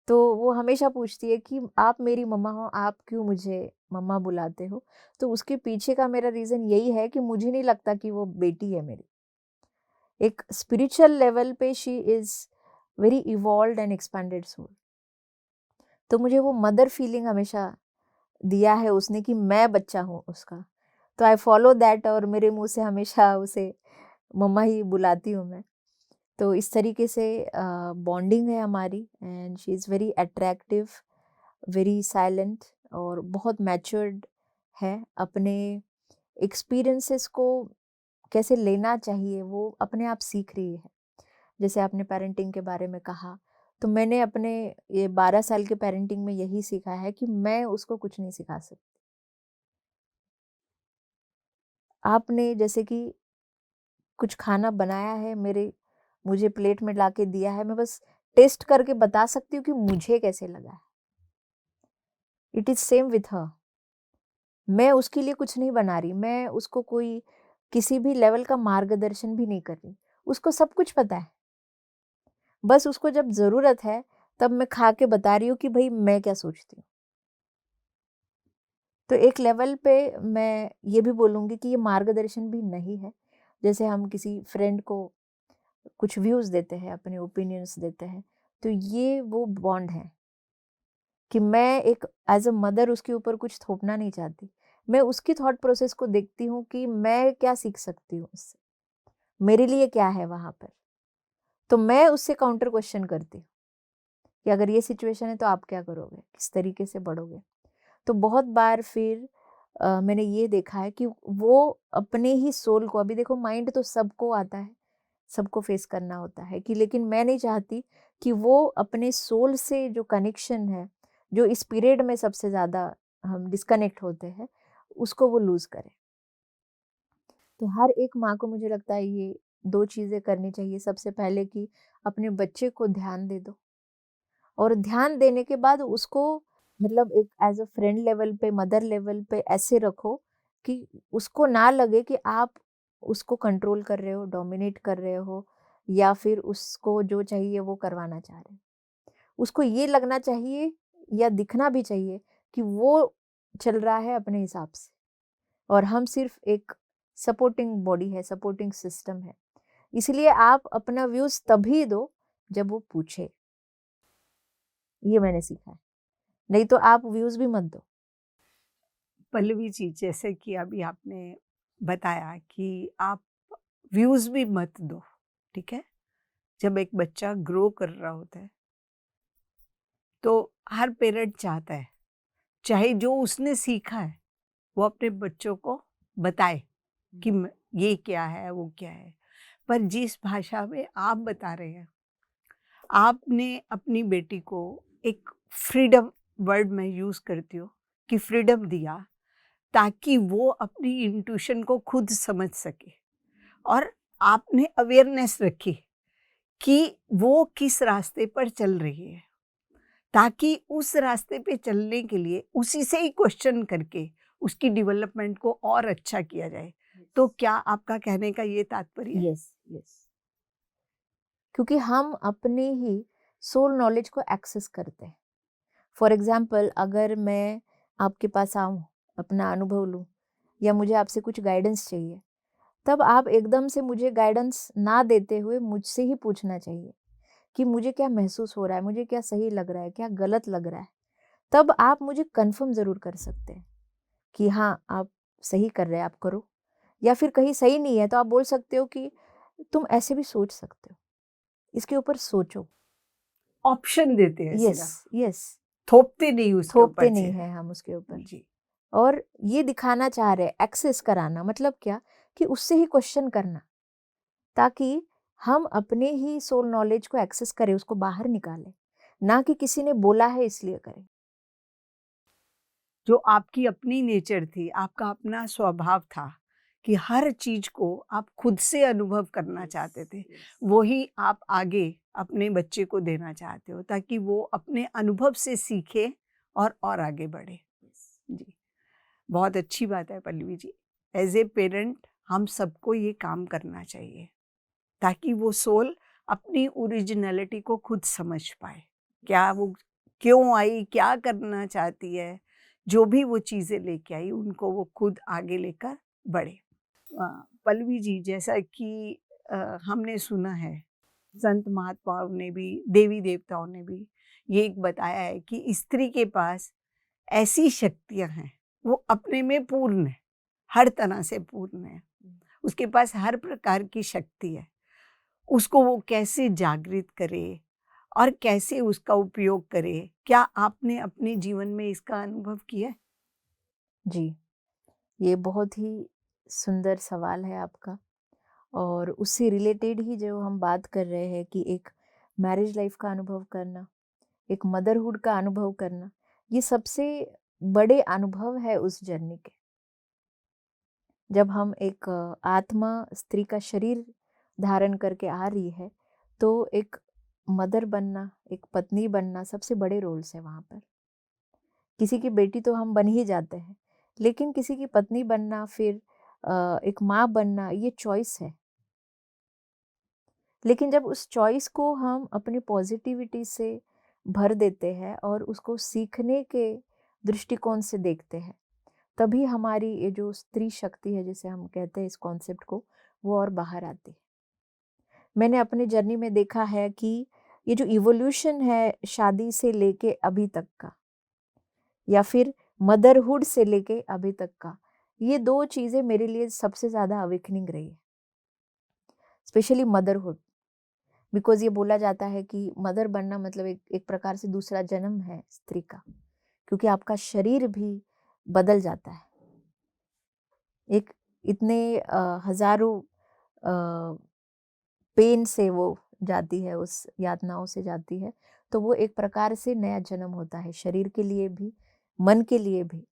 [SPEAKER 1] तो वो हमेशा पूछती है कि आप मेरी मम्मा हो, आप क्यों मुझे मम्मा बुलाते हो? तो उसके पीछे का मेरा रीज़न यही है कि मुझे नहीं लगता कि वो बेटी है मेरी। एक स्पिरिचुअल लेवल पे she is very evolved and expanded soul. तो मुझे वो मदर फीलिंग हमेशा दिया है उसने कि मैं बच्चा हूँ उसका। तो आई फॉलो दैट और मेरे मुँह से हमेशा उसे मम्मा ही बुलाती हूँ मैं। तो इस तरीके से बॉन्डिंग है हमारी, and she is very attractive, very silent और बहुत मैच्योर्ड है। अपने एक्सपीरियंसेस को कैसे लेना चाहिए वो अपने आप सीख रही है। जैसे आपने पेरेंटिंग के बारे में कहा, तो मैंने अपने ये 12 साल के पेरेंटिंग में यही सीखा है कि मैं उसको कुछ नहीं सिखा सकती। आपने जैसे कि कुछ खाना बनाया है, मुझे प्लेट में लाके दिया है, मैं बस टेस्ट करके बता सकती हूँ कि मुझे कैसे लगा है। It is same with her. मैं उसके लिए कुछ नहीं बना रही, मैं उसको कोई किसी भी लेवल का मार्गदर्शन भी नहीं कर रही। उसको सब कुछ पता है। बस उसको जब ज़रूरत है, तब मैं खा के बता रही हूँ कि भई मैं क्या सोचती हूँ। तो एक लेवल पे मैं ये भी बोलूँगी कि ये मार्गदर्शन भी नहीं है। जैसे हम किसी फ्रेंड को कुछ व्यूज़ देते हैं, अपने ओपिनियंस देते हैं, तो ये वो बॉन्ड है कि मैं एक एज़ अ मदर उसके ऊपर कुछ थोपना नहीं चाहती। मैं उसकी थॉट प्रोसेस को देखती हूँ कि मैं क्या सीख सकती हूँ उससे, मेरे लिए क्या है वहाँ पर। तो मैं उससे काउंटर क्वेश्चन करती हूँ कि अगर ये सिचुएशन है तो आप क्या करोगे? किस तरीके से बढ़ोगे? तो बहुत बार फिर मैंने ये देखा है कि वो अपने ही सोल को, अभी देखो माइंड तो सबको आता है, सबको फेस करना होता है, कि लेकिन मैं नहीं चाहती कि वो अपने सोल से जो कनेक्शन है, जो इस पीरियड में सबसे ज़्यादा हम डिस्कनेक्ट होते हैं, उसको वो लूज़ करे। तो हर एक माँ को मुझे लगता है ये 2 चीज़ें करनी चाहिए। सबसे पहले कि अपने बच्चे को ध्यान दे दो, और ध्यान देने के बाद उसको मतलब एक एज़ अ फ्रेंड लेवल पे, मदर लेवल पे ऐसे रखो कि उसको ना लगे कि आप उसको कंट्रोल कर रहे हो, डोमिनेट कर रहे हो, या फिर उसको जो चाहिए वो करवाना चाह रहे हो। उसको ये लगना चाहिए या दिखना भी चाहिए कि वो चल रहा है अपने हिसाब से, और हम सिर्फ़ एक सपोर्टिंग बॉडी है, सपोर्टिंग सिस्टम है। इसलिए आप अपना व्यूज़ तभी दो जब वो पूछे। ये मैंने सीखा है। नहीं तो आप व्यूज़ भी मत दो।
[SPEAKER 2] पल्लवी जी, जैसे कि अभी आपने बताया कि आप व्यूज़ भी मत दो, ठीक है? जब एक बच्चा ग्रो कर रहा होता है, तो हर पेरेंट चाहता है, चाहे जो उसने सीखा है, वो अपने बच्चों को बताए कि ये क्या है, वो क्या है। पर जिस भाषा में आप बता रहे हैं, आपने अपनी बेटी को एक फ्रीडम, वर्ड मैं यूज़ करती हूँ, कि फ्रीडम दिया ताकि वो अपनी इंट्यूशन को खुद समझ सके, और आपने अवेयरनेस रखी कि वो किस रास्ते पर चल रही है, ताकि उस रास्ते पे चलने के लिए उसी से ही क्वेश्चन करके उसकी डेवलपमेंट को और अच्छा किया जाए। तो क्या आपका कहने का ये तात्पर्य है?
[SPEAKER 1] Yes, yes. क्योंकि हम अपने ही सोल नॉलेज को एक्सेस करते हैं। फॉर एग्ज़ाम्पल अगर मैं आपके पास आऊँ, अपना अनुभव लूँ, या मुझे आपसे कुछ गाइडेंस चाहिए, तब आप एकदम से मुझे गाइडेंस ना देते हुए मुझसे ही पूछना चाहिए कि मुझे क्या महसूस हो रहा है, मुझे क्या सही लग रहा है, क्या गलत लग रहा है। तब आप मुझे कन्फर्म ज़रूर कर सकते हैं कि हाँ, आप सही कर रहे हैं, आप करो। या फिर कहीं सही नहीं है तो आप बोल सकते हो कि तुम ऐसे भी सोच सकते हो, इसके ऊपर सोचो।
[SPEAKER 2] ऑप्शन देते हैं
[SPEAKER 1] यस,
[SPEAKER 2] सिर्फ,
[SPEAKER 1] यस।
[SPEAKER 2] थोपते नहीं उसके
[SPEAKER 1] थोपते
[SPEAKER 2] ऊपर
[SPEAKER 1] नहीं
[SPEAKER 2] से।
[SPEAKER 1] हैं हम उसके ऊपर।
[SPEAKER 2] जी।
[SPEAKER 1] और ये दिखाना चाह रहे हैं, एक्सेस कराना मतलब क्या, कि उससे ही क्वेश्चन करना, ताकि हम अपने ही सोल नॉलेज को एक्सेस करें, उसको बाहर निकालें, ना कि किसी ने बोला है इसलिए करें।
[SPEAKER 2] जो आपकी अपनी नेचर थी, आपका अपना स्वभाव था कि हर चीज को आप खुद से अनुभव करना चाहते थे, वही आप आगे अपने बच्चे को देना चाहते हो, ताकि वो अपने अनुभव से सीखे और आगे बढ़े। जी, बहुत अच्छी बात है Pallavi ji. As a parent हम सबको ये काम करना चाहिए, ताकि वो सोल अपनी ओरिजिनलिटी को खुद समझ पाए, क्या वो क्यों आई, क्या करना चाहती है, जो भी वो चीज़ें लेके आई उनको वो खुद आगे लेकर बढ़े। पल्लवी जी, जैसा कि हमने सुना है, संत महात्माओं ने भी, देवी देवताओं ने भी ये एक बताया है कि स्त्री के पास ऐसी शक्तियां हैं, वो अपने में पूर्ण है, हर तरह से पूर्ण है, उसके पास हर प्रकार की शक्ति है। उसको वो कैसे जागृत करे और कैसे उसका उपयोग करे, क्या आपने अपने जीवन में इसका अनुभव किया है?
[SPEAKER 1] जी, ये बहुत ही सुंदर सवाल है आपका। और उससे रिलेटेड ही जो हम बात कर रहे हैं कि एक मैरिज लाइफ का अनुभव करना, एक मदरहुड का अनुभव करना, ये सबसे बड़े अनुभव है उस जर्नी के। जब हम एक आत्मा स्त्री का शरीर धारण करके आ रही है, तो एक मदर बनना, एक पत्नी बनना सबसे बड़े रोल्स है वहाँ पर। किसी की बेटी तो हम बन ही जाते हैं, लेकिन किसी की पत्नी बनना, फिर एक माँ बनना, ये चॉइस है। लेकिन जब उस चॉइस को हम अपनी पॉजिटिविटी से भर देते हैं और उसको सीखने के दृष्टिकोण से देखते हैं, तभी हमारी ये जो स्त्री शक्ति है, जिसे हम कहते हैं इस कॉन्सेप्ट को, वो और बाहर आती है। मैंने अपने जर्नी में देखा है कि ये जो इवोल्यूशन है शादी से लेके अभी तक का, या फिर मदरहुड से लेके अभी तक का, ये 2 चीज़ें मेरे लिए सबसे ज़्यादा अवेकनिंग रही है। स्पेशली मदरहुड, बिकॉज़ ये बोला जाता है कि मदर बनना मतलब एक एक प्रकार से दूसरा जन्म है स्त्री का, क्योंकि आपका शरीर भी बदल जाता है। एक इतने हज़ारों पेन से वो जाती है, उस यातनाओं से जाती है, तो वो एक प्रकार से नया जन्म होता है, शरीर के लिए भी, मन के लिए भी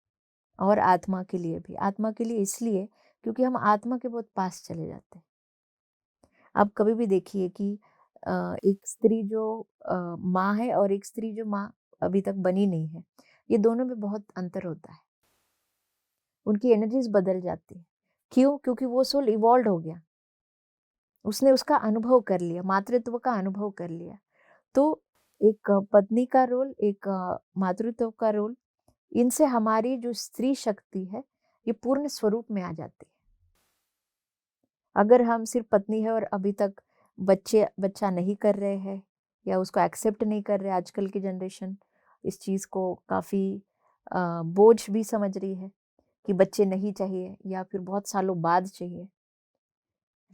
[SPEAKER 1] और आत्मा के लिए भी। आत्मा के लिए इसलिए क्योंकि हम आत्मा के बहुत पास चले जाते हैं। आप कभी भी देखिए कि एक स्त्री जो माँ है और एक स्त्री जो माँ अभी तक बनी नहीं है, ये दोनों में बहुत अंतर होता है। उनकी एनर्जीज़ बदल जाती है। क्यों? क्योंकि वो सोल इवॉल्व्ड हो गया। उसने उसका अनुभव कर लिया, मातृत्व का अनुभव कर लिया। तो एक पत्नी का रोल, एक मातृत्व का रोल, इनसे हमारी जो स्त्री शक्ति है, ये पूर्ण स्वरूप में आ जाती है। अगर हम सिर्फ पत्नी है और अभी तक बच्चा नहीं कर रहे हैं या उसको एक्सेप्ट नहीं कर रहे, आजकल की जनरेशन इस चीज़ को काफ़ी बोझ भी समझ रही है कि बच्चे नहीं चाहिए या फिर बहुत सालों बाद चाहिए,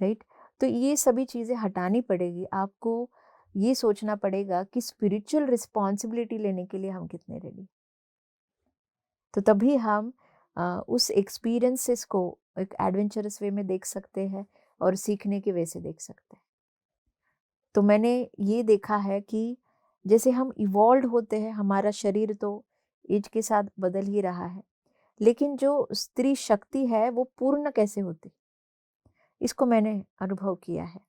[SPEAKER 1] राइट? तो ये सभी चीज़ें हटानी पड़ेगी। आपको ये सोचना पड़ेगा कि स्पिरिचुअल रिस्पॉन्सिबिलिटी लेने के लिए हम कितने रेडी। तो तभी हम उस एक्सपीरियंसेस को एक एडवेंचरस वे में देख सकते हैं और सीखने के वे से देख सकते हैं। तो मैंने ये देखा है कि जैसे हम इवॉल्व होते हैं, हमारा शरीर तो एज के साथ बदल ही रहा है, लेकिन जो स्त्री शक्ति है वो पूर्ण कैसे होती, इसको मैंने अनुभव किया है।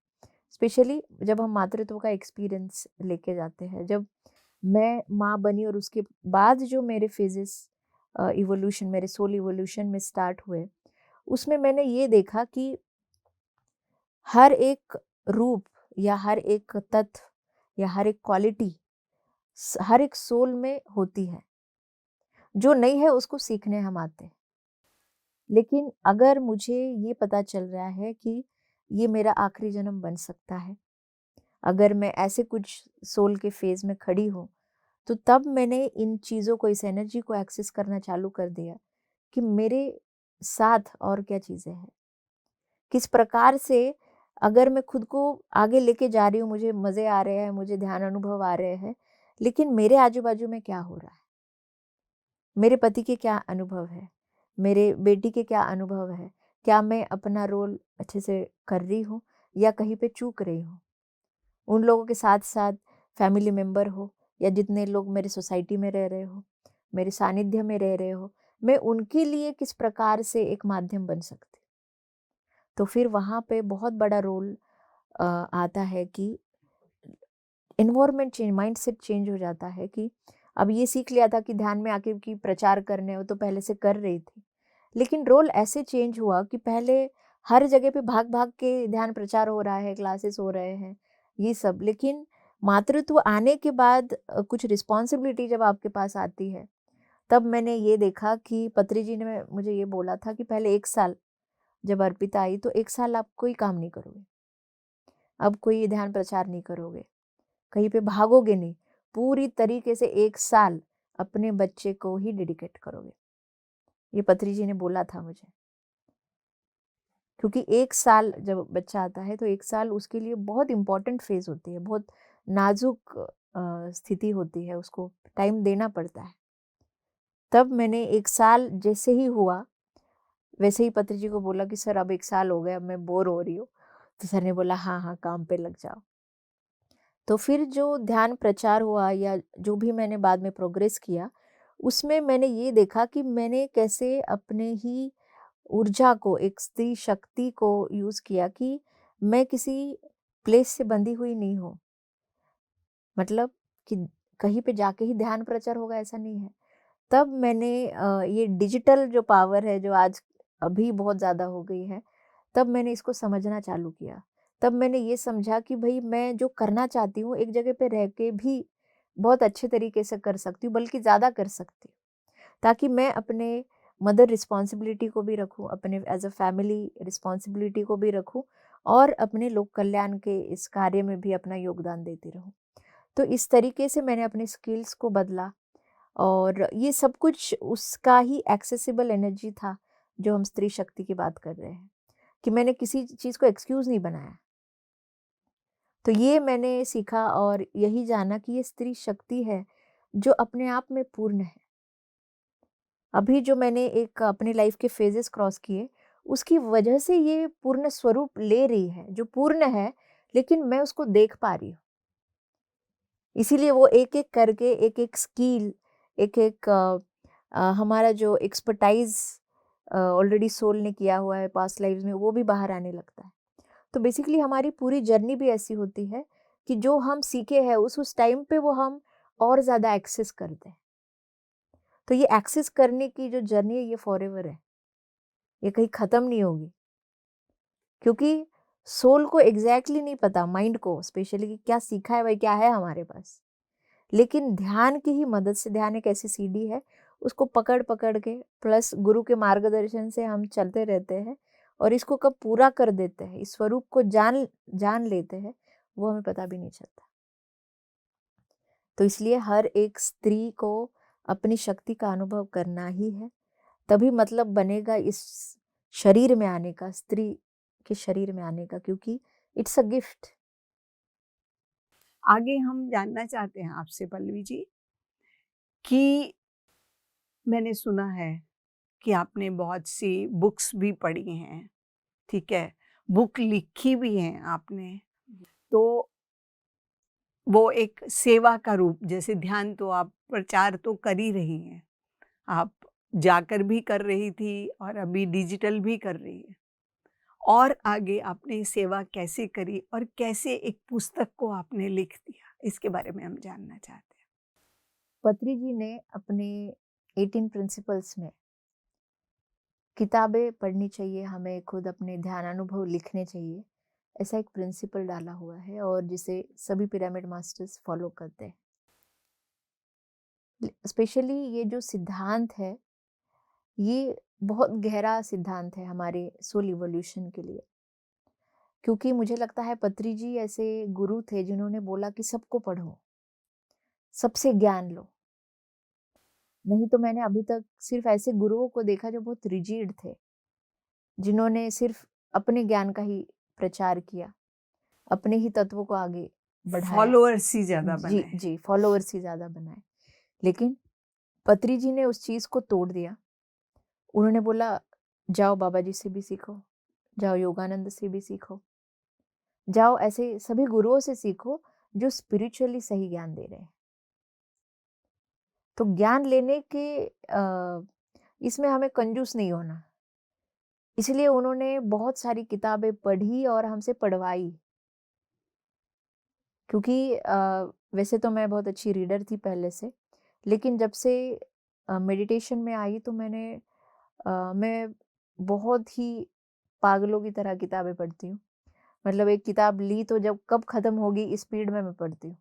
[SPEAKER 1] स्पेशली जब हम मातृत्व का एक्सपीरियंस लेके जाते हैं, जब मैं माँ बनी और उसके बाद जो मेरे फेजेस इवोल्यूशन, मेरे सोल इवोल्यूशन में स्टार्ट हुए, उसमें मैंने ये देखा कि हर एक रूप या हर एक तत्व या हर एक क्वालिटी हर एक सोल में होती है। जो नहीं है उसको सीखने हम आते हैं। लेकिन अगर मुझे ये पता चल रहा है कि ये मेरा आखिरी जन्म बन सकता है, अगर मैं ऐसे कुछ सोल के फेज में खड़ी हूँ, तो तब मैंने इन चीज़ों को, इस एनर्जी को एक्सेस करना चालू कर दिया कि मेरे साथ और क्या चीज़ें हैं। किस प्रकार से अगर मैं खुद को आगे लेके जा रही हूँ, मुझे मज़े आ रहे हैं, मुझे ध्यान अनुभव आ रहे हैं, लेकिन मेरे आजू-बाजू में क्या हो रहा है? मेरे पति के क्या अनुभव है? मेरे बेटी के क्या अनुभव है? क्या मैं अपना रोल अच्छे से कर रही हूँ या कहीं पे चूक रही हूँ? उन लोगों के साथ-साथ फैमिली मेंबर हो या जितने लोग मेरे सोसाइटी में रह रहे हो, मेरे सानिध्य में रह रहे हो, मैं उनके लिए किस प्रकार से एक माध्यम बन सकती। तो फिर वहाँ पे बहुत बड़ा रोल आता है कि एनवायरनमेंट चेंज, माइंडसेट चेंज हो जाता है कि अब ये सीख लिया था कि ध्यान में आके कि प्रचार करने हो, तो पहले से कर रही थी। लेकिन रोल ऐसे चेंज हुआ कि पहले हर जगह पे भाग-भाग के ध्यान प्रचार हो रहा है, क्लासेस हो रहे हैं, ये सब। लेकिन मातृत्व आने के बाद कुछ रिस्पॉन्सिबिलिटी जब आपके पास आती है, तब मैंने ये देखा कि पत्री जी ने मुझे ये बोला था कि पहले 1 साल जब अर्पिता आई, तो 1 साल आप कोई काम नहीं करोगे। अब कोई ध्यान प्रचार नहीं करोगे, कहीं पे भागोगे नहीं, पूरी तरीके से 1 साल अपने बच्चे को ही डेडिकेट करोगे। ये पत्री जी ने बोला था मुझे। क्योंकि 1 साल जब बच्चा आता है, तो 1 साल उसके लिए बहुत इम्पोर्टेंट फ़ेज़ होती है, बहुत नाज़ुक स्थिति होती है, उसको टाइम देना पड़ता है। तब मैंने 1 साल जैसे ही हुआ, वैसे ही पत्री जी को बोला कि सर अब 1 साल हो गया, अब मैं बोर हो रही हूँ। तो सर ने बोला हाँ हाँ काम पे लग जाओ। तो फिर जो ध्यान प्रचार हुआ या जो भी मैंने बाद में प्रोग्रेस किया, उसमें मैंने ये देखा कि मैंने कैसे अपने ही ऊर्जा को, एक स्त्री शक्ति को यूज़ किया कि मैं किसी प्लेस से बंधी हुई नहीं हूँ। मतलब कि कहीं पे जाके ही ध्यान प्रचार होगा ऐसा नहीं है। तब मैंने ये डिजिटल जो पावर है जो आज अभी बहुत ज़्यादा हो गई है, तब मैंने इसको समझना चालू किया। तब मैंने ये समझा कि भई मैं जो करना चाहती हूँ एक जगह पे रह के भी बहुत अच्छे तरीके से कर सकती हूँ, बल्कि ज़्यादा कर सकती हूँ। ताकि मैं अपने मदर रिस्पॉन्सिबिलिटी को भी रखूँ, अपने एज़ अ फैमिली रिस्पॉन्सिबिलिटी को भी रखूँ और अपने लोक कल्याण के इस कार्य में भी अपना योगदान देती रहूँ। तो इस तरीके से मैंने अपने स्किल्स को बदला और ये सब कुछ उसका ही एक्सेसिबल एनर्जी था, जो हम स्त्री शक्ति की बात कर रहे हैं, कि मैंने किसी चीज़ को एक्सक्यूज़ नहीं बनाया। तो ये मैंने सीखा और यही जाना कि ये स्त्री शक्ति है, जो अपने आप में पूर्ण है। अभी जो मैंने एक अपनी लाइफ के फेजेस क्रॉस किए, उसकी वजह से ये पूर्ण स्वरूप ले रही है, जो पूर्ण है, लेकिन मैं उसको देख पा रही हूँ। इसीलिए वो एक-एक करके, एक-एक स्किल, एक-एक हमारा जो एक्सपर्टाइज़ ऑलरेडी सोल ने किया हुआ है पास्ट लाइव्स में, वो भी बाहर आने लगता है। तो बेसिकली हमारी पूरी जर्नी भी ऐसी होती है कि जो हम सीखे हैं, उस टाइम पे वो हम और ज़्यादा एक्सेस करते हैं। तो ये एक्सेस करने की जो जर्नी है, ये फॉरएवर है। ये कहीं ख़त्म नहीं होगी। क्योंकि सोल को एग्ज़ैक्टली नहीं पता, माइंड को स्पेशली, कि क्या सीखा है भाई, क्या है हमारे पास। लेकिन ध्यान की ही मदद से, ध्यान एक ऐसी सीढ़ी है, उसको पकड़-पकड़ के प्लस गुरु के मार्गदर्शन से हम चलते रहते हैं और इसको कब पूरा कर देते हैं, इस स्वरूप को जान जान लेते हैं, वो हमें पता भी नहीं चलता। तो इसलिए हर एक स्त्री को अपनी शक्ति का अनुभव करना ही है, तभी मतलब बनेगा इस शरीर में आने का, स्त्री के शरीर में आने का, क्योंकि इट्स अ गिफ्ट।
[SPEAKER 2] आगे हम जानना चाहते हैं आपसे पल्लवी जी कि मैंने सुना है कि आपने बहुत सी बुक्स भी पढ़ी हैं, ठीक है? बुक लिखी भी हैं आपने, तो वो एक सेवा का रूप, जैसे ध्यान तो आप प्रचार तो कर ही रही हैं, आप जाकर भी कर रही थी और अभी डिजिटल भी कर रही हैं। और आगे आपने सेवा कैसे करी और कैसे एक पुस्तक को आपने लिख दिया, इसके बारे में हम जानना चाहते हैं।
[SPEAKER 1] पत्री जी ने अपने 18 प्रिंसिपल्स में किताबें पढ़नी चाहिए, हमें खुद अपने ध्यानानुभव लिखने चाहिए, ऐसा एक प्रिंसिपल डाला हुआ है और जिसे सभी पिरामिड मास्टर्स फॉलो करते हैं। स्पेशली ये जो सिद्धांत है, ये बहुत गहरा सिद्धांत है हमारे सोल इवोल्यूशन के लिए। क्योंकि मुझे लगता है पत्री जी ऐसे गुरु थे जिन्होंने बोला कि सबको पढ़ो, सबसे ज्ञान लो। नहीं तो मैंने अभी तक सिर्फ ऐसे गुरुओं को देखा जो बहुत रिजिड थे, जिन्होंने सिर्फ अपने ज्ञान का ही प्रचार किया, अपने ही तत्वों को आगे बढ़ाया।
[SPEAKER 2] फॉलोअर्स ही ज़्यादा
[SPEAKER 1] जी,
[SPEAKER 2] बनाए।
[SPEAKER 1] जी, फॉलोअर्स ही ज़्यादा बनाए। लेकिन पत्री जी ने उस चीज़ को तोड़ दिया। उन्होंने बोला, जाओ बाबा जी से भी सीखो, जाओ योगानंद से भी सीखो, जाओ ऐसे सभी गुरुओं से सीखो जो स्पिरिचुअली सही ज्ञान दे रहे हैं। तो ज्ञान लेने के इसमें हमें कंजूस नहीं होना। इसलिए उन्होंने बहुत सारी किताबें पढ़ी और हमसे पढ़वाई। क्योंकि वैसे तो मैं बहुत अच्छी रीडर थी पहले से, लेकिन जब से मेडिटेशन में आई तो मैं बहुत ही पागलों की तरह किताबें पढ़ती हूँ। मतलब एक किताब ली तो जब कब खत्म होगी इस स्पीड में मैं पढ़ती हूँ।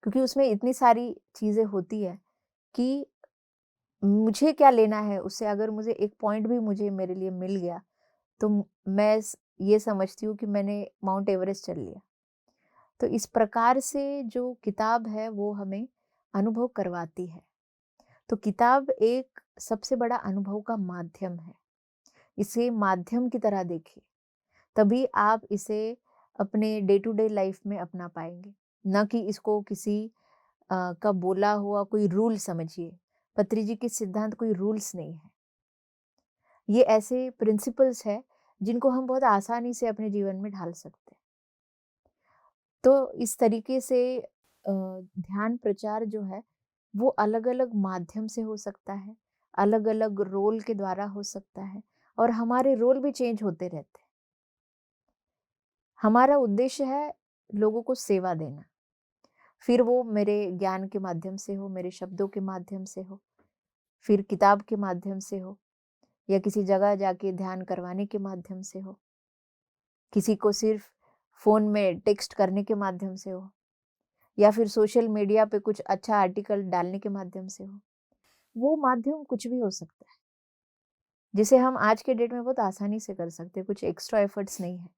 [SPEAKER 1] क्योंकि उसमें इतनी सारी चीज़ें होती है कि मुझे क्या लेना है उससे, अगर मुझे एक पॉइंट भी मुझे मेरे लिए मिल गया, तो ये समझती हूँ कि मैंने माउंट एवरेस्ट चल लिया। तो इस प्रकार से जो किताब है वो हमें अनुभव करवाती है। तो किताब एक सबसे बड़ा अनुभव का माध्यम है। इसे माध्यम की तरह देखिए, तभी आप इसे अपने डे टू डे लाइफ में अपना पाएँगे। ना कि इसको किसी का बोला हुआ कोई रूल समझिए। पत्री जी के सिद्धांत कोई रूल्स नहीं है। ये ऐसे प्रिंसिपल्स है जिनको हम बहुत आसानी से अपने जीवन में ढाल सकते हैं। तो इस तरीके से ध्यान प्रचार जो है वो अलग-अलग माध्यम से हो सकता है, अलग-अलग रोल के द्वारा हो सकता है और हमारे रोल भी चेंज होते रहते हैं। हमारा उद्देश्य है लोगों को सेवा देना, फिर वो मेरे ज्ञान के माध्यम से हो, मेरे शब्दों के माध्यम से हो, फिर किताब के माध्यम से हो या किसी जगह जाके ध्यान करवाने के माध्यम से हो, किसी को सिर्फ फ़ोन में टेक्स्ट करने के माध्यम से हो या फिर सोशल मीडिया पे कुछ अच्छा आर्टिकल डालने के माध्यम से हो। वो माध्यम कुछ भी हो सकता है, जिसे हम आज के डेट में बहुत आसानी से कर सकते हैं, कुछ एक्स्ट्रा एफर्ट्स नहीं है।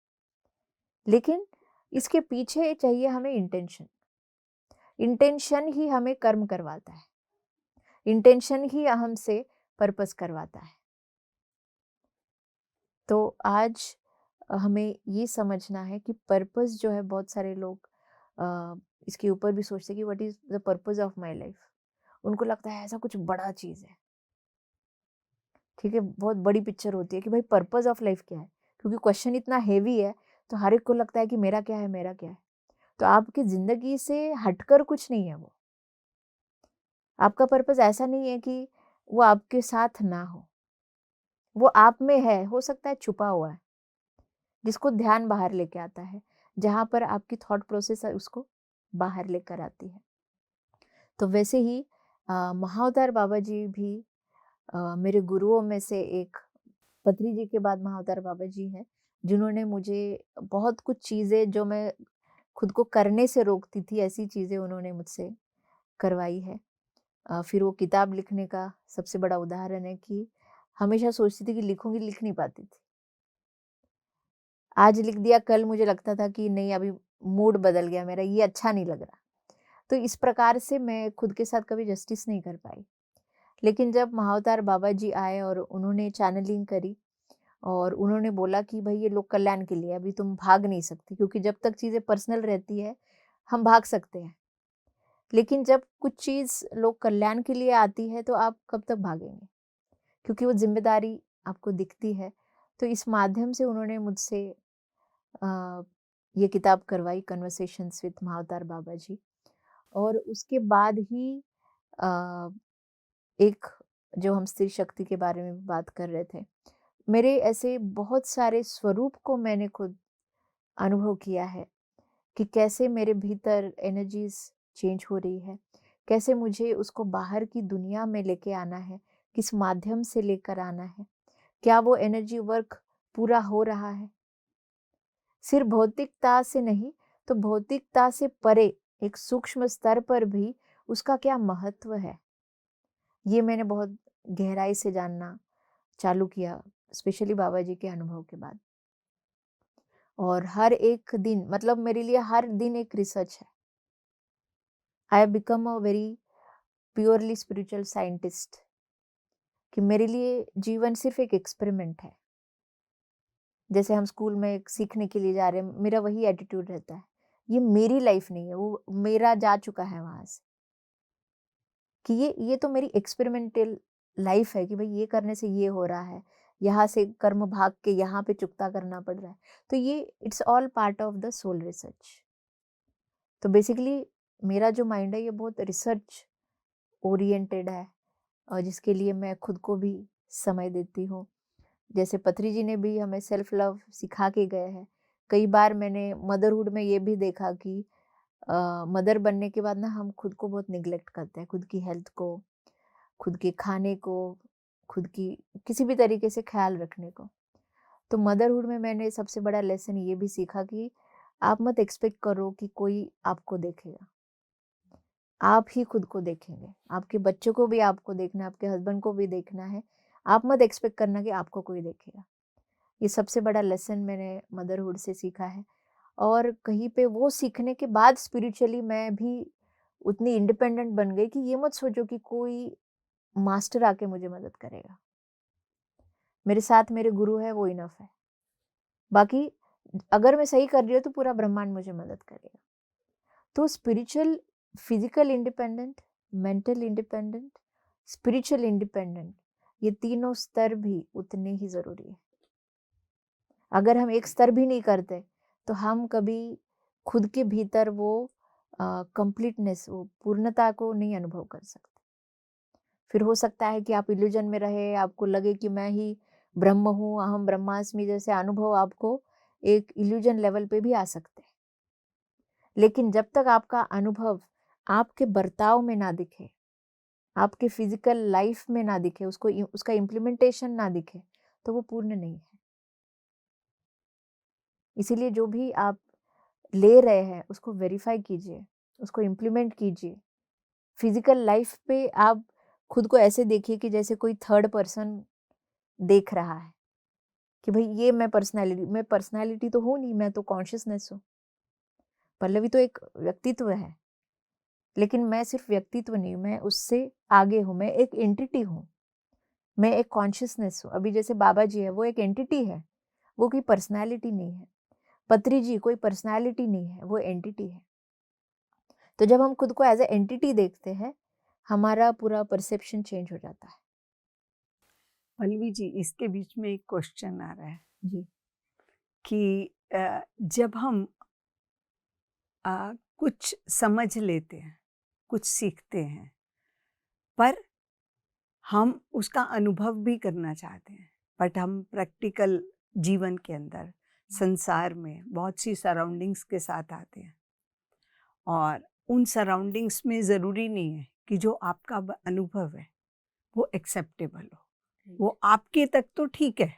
[SPEAKER 1] लेकिन इसके पीछे चाहिए हमें इंटेंशन। इंटेंशन ही हमें कर्म करवाता है, इंटेंशन ही हमसे पर्पस करवाता है। तो आज हमें ये समझना है कि पर्पस जो है, बहुत सारे लोग इसके ऊपर भी सोचते हैं कि what is the purpose of my life. उनको लगता है ऐसा कुछ बड़ा चीज है, ठीक है, बहुत बड़ी पिक्चर होती है कि भाई पर्पस ऑफ लाइफ क्या है, क्योंकि क्वेश्चन इतना हेवी है तो हर एक को लगता है कि मेरा क्या है, मेरा क्या है। तो आपकी जिंदगी से हटकर कुछ नहीं है वो। आपका पर्पस ऐसा नहीं है कि वो आपके साथ ना हो, वो आप में है, हो सकता है छुपा हुआ है, जिसको ध्यान बाहर लेके आता है, जहाँ पर आपकी थॉट प्रोसेस है उसको बाहर लेकर आती है। तो वैसे ही महाअवतार बाबा जी भी मेरे गुरुओं में से एक, पत्री जी के बाद महाअवतार बाबा जी हैं, जिन्होंने मुझे बहुत कुछ चीज़ें जो मैं खुद को करने से रोकती थी, ऐसी चीज़ें उन्होंने मुझसे करवाई है। फिर वो किताब लिखने का सबसे बड़ा उदाहरण है कि हमेशा सोचती थी कि लिखूंगी, लिख नहीं पाती थी। आज लिख दिया, कल मुझे लगता था कि नहीं, अभी मूड बदल गया मेरा, ये अच्छा नहीं लग रहा। तो इस प्रकार से मैं खुद के साथ कभी जस्टिस नहीं कर पाई। लेकिन जब महाअवतार बाबा जी आए और उन्होंने चैनलिंग करी और उन्होंने बोला कि भाई ये लोक कल्याण के लिए, अभी तुम भाग नहीं सकती, क्योंकि जब तक चीज़ें पर्सनल रहती है हम भाग सकते हैं, लेकिन जब कुछ चीज़ लोक कल्याण के लिए आती है तो आप कब तक भागेंगे, क्योंकि वो जिम्मेदारी आपको दिखती है। तो इस माध्यम से उन्होंने मुझसे अ, ये किताब करवाई, कन्वर्सेशंस विद महाअवतार बाबा जी। और उसके बाद ही अ, एक, जो हम स्त्री शक्ति के बारे में बात कर रहे थे, मेरे ऐसे बहुत सारे स्वरूप को मैंने खुद अनुभव किया है कि कैसे मेरे भीतर एनर्जीज चेंज हो रही है, कैसे मुझे उसको बाहर की दुनिया में लेके आना है, किस माध्यम से लेकर आना है, क्या वो एनर्जी वर्क पूरा हो रहा है, सिर्फ भौतिकता से नहीं तो भौतिकता से परे एक सूक्ष्म स्तर पर भी उसका क्या महत्व है। ये मैंने बहुत गहराई से जानना चालू किया, स्पेशली बाबा जी के अनुभव के बाद। और हर एक दिन, मतलब मेरे लिए हर दिन एक रिसर्च है। I have become a very purely spiritual scientist, कि मेरे लिए जीवन सिर्फ एक एक्सपेरिमेंट है। जैसे हम स्कूल में एक सीखने के लिए जा रहे हैं, मेरा वही एटीट्यूड रहता है, ये मेरी लाइफ नहीं है, वो मेरा जा चुका है वहां से, कि ये तो मेरी एक्सपेरिमेंटल लाइफ है, कि भाई ये करने से ये हो रहा है, यहाँ से कर्म भाग के यहाँ पे चुकता करना पड़ रहा है। तो ये it's all part of the soul research. तो बेसिकली मेरा जो माइंड है ये बहुत रिसर्च ओरिएंटेड है, और जिसके लिए मैं खुद को भी समय देती हूँ। जैसे पत्री जी ने भी हमें सेल्फ लव सिखा के गए हैं। कई बार मैंने मदरहुड में ये भी देखा कि मदर बनने के बाद ना हम खुद को बहुत निग्लेक्ट करते हैं, खुद की हेल्थ को, खुद के खाने को, खुद की किसी भी तरीके से ख्याल रखने को। तो मदरहुड में मैंने सबसे बड़ा लेसन ये भी सीखा कि आप मत एक्सपेक्ट करो कि कोई आपको देखेगा, आप ही खुद को देखेंगे। आपके बच्चों को भी आपको देखना है, आपके हस्बैंड को भी देखना है। आप मत एक्सपेक्ट करना कि आपको कोई देखेगा। ये सबसे बड़ा लेसन मैंने मदरहुड से सीखा है। और कहीं पे वो सीखने के बाद स्पिरिचुअली मैं भी उतनी इंडिपेंडेंट बन गई कि ये मत सोचो कि कोई मास्टर आके मुझे मदद करेगा। मेरे साथ मेरे गुरु है, वो इनफ है। बाकी अगर मैं सही कर रही हूँ तो पूरा ब्रह्मांड मुझे मदद करेगा। तो spiritual, physical independent, mental independent, spiritual independent, ये तीनों स्तर भी उतने ही जरूरी है। अगर हम एक स्तर भी नहीं करते तो हम कभी खुद के भीतर वो कंप्लीटनेस, वो पूर्णता को नहीं अनुभव कर सकते। फिर हो सकता है कि आप इल्यूजन में रहे, आपको लगे कि मैं ही ब्रह्म हूँ, अहम ब्रह्मास्मि जैसे अनुभव आपको एक इल्यूजन लेवल पे भी आ सकते हैं। लेकिन जब तक आपका अनुभव आपके बर्ताव में ना दिखे, आपके फिजिकल लाइफ में ना दिखे, उसका इम्प्लीमेंटेशन ना दिखे, तो वो पूर्ण नहीं है। इसीलिए जो भी आप ले रहे हैं उसको वेरीफाई कीजिए, उसको इम्प्लीमेंट कीजिए। फिजिकल लाइफ पे आप खुद को ऐसे देखिए कि जैसे कोई थर्ड पर्सन देख रहा है कि भाई ये मैं पर्सनालिटी तो हूँ नहीं, मैं तो कॉन्शियसनेस हूँ। पल्लवी तो एक व्यक्तित्व है, लेकिन मैं सिर्फ व्यक्तित्व नहीं हूँ, मैं उससे आगे हूँ, मैं एक एंटिटी हूँ, मैं एक कॉन्शियसनेस हूँ। अभी जैसे बाबा जी है, वो एक एंटिटी है, वो कोई पर्सनालिटी नहीं है। पत्री जी कोई पर्सनालिटी नहीं है, वो एंटिटी है। तो जब हम खुद को एज ए एंटिटी देखते हैं, हमारा पूरा परसेप्शन चेंज हो जाता है।
[SPEAKER 2] पल्लवी जी, इसके बीच में एक क्वेश्चन आ रहा है
[SPEAKER 1] जी।
[SPEAKER 2] कि जब हम कुछ समझ लेते हैं, कुछ सीखते हैं, पर हम उसका अनुभव भी करना चाहते हैं, बट हम प्रैक्टिकल जीवन के अंदर, संसार में बहुत सी सराउंडिंग्स के साथ आते हैं, और उन सराउंडिंग्स में ज़रूरी नहीं है कि जो आपका अनुभव है वो एक्सेप्टेबल हो। वो आपके तक तो ठीक है,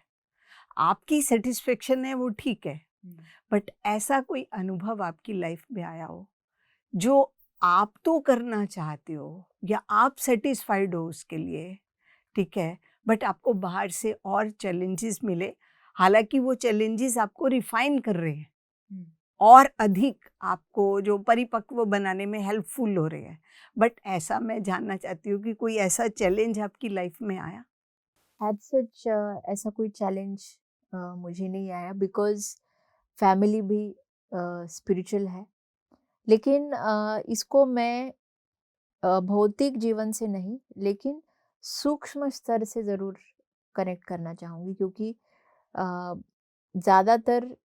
[SPEAKER 2] आपकी सेटिस्फेक्शन है वो ठीक है, बट ऐसा कोई अनुभव आपकी लाइफ में आया हो जो आप तो करना चाहते हो या आप सेटिस्फाइड हो उसके लिए, ठीक है, बट आपको बाहर से और चैलेंजेस मिले, हालांकि वो चैलेंजेस आपको रिफाइन कर रहे हैं और अधिक आपको जो परिपक्व बनाने में हेल्पफुल हो रहे हैं, बट ऐसा मैं जानना चाहती हूँ कि कोई ऐसा चैलेंज आपकी लाइफ में आया?
[SPEAKER 1] एज सच ऐसा कोई चैलेंज मुझे नहीं आया, बिकॉज फैमिली भी स्पिरिचुअल है। लेकिन इसको मैं भौतिक जीवन से नहीं, लेकिन सूक्ष्म स्तर से ज़रूर कनेक्ट करना चाहूँगी, क्योंकि ज़्यादातर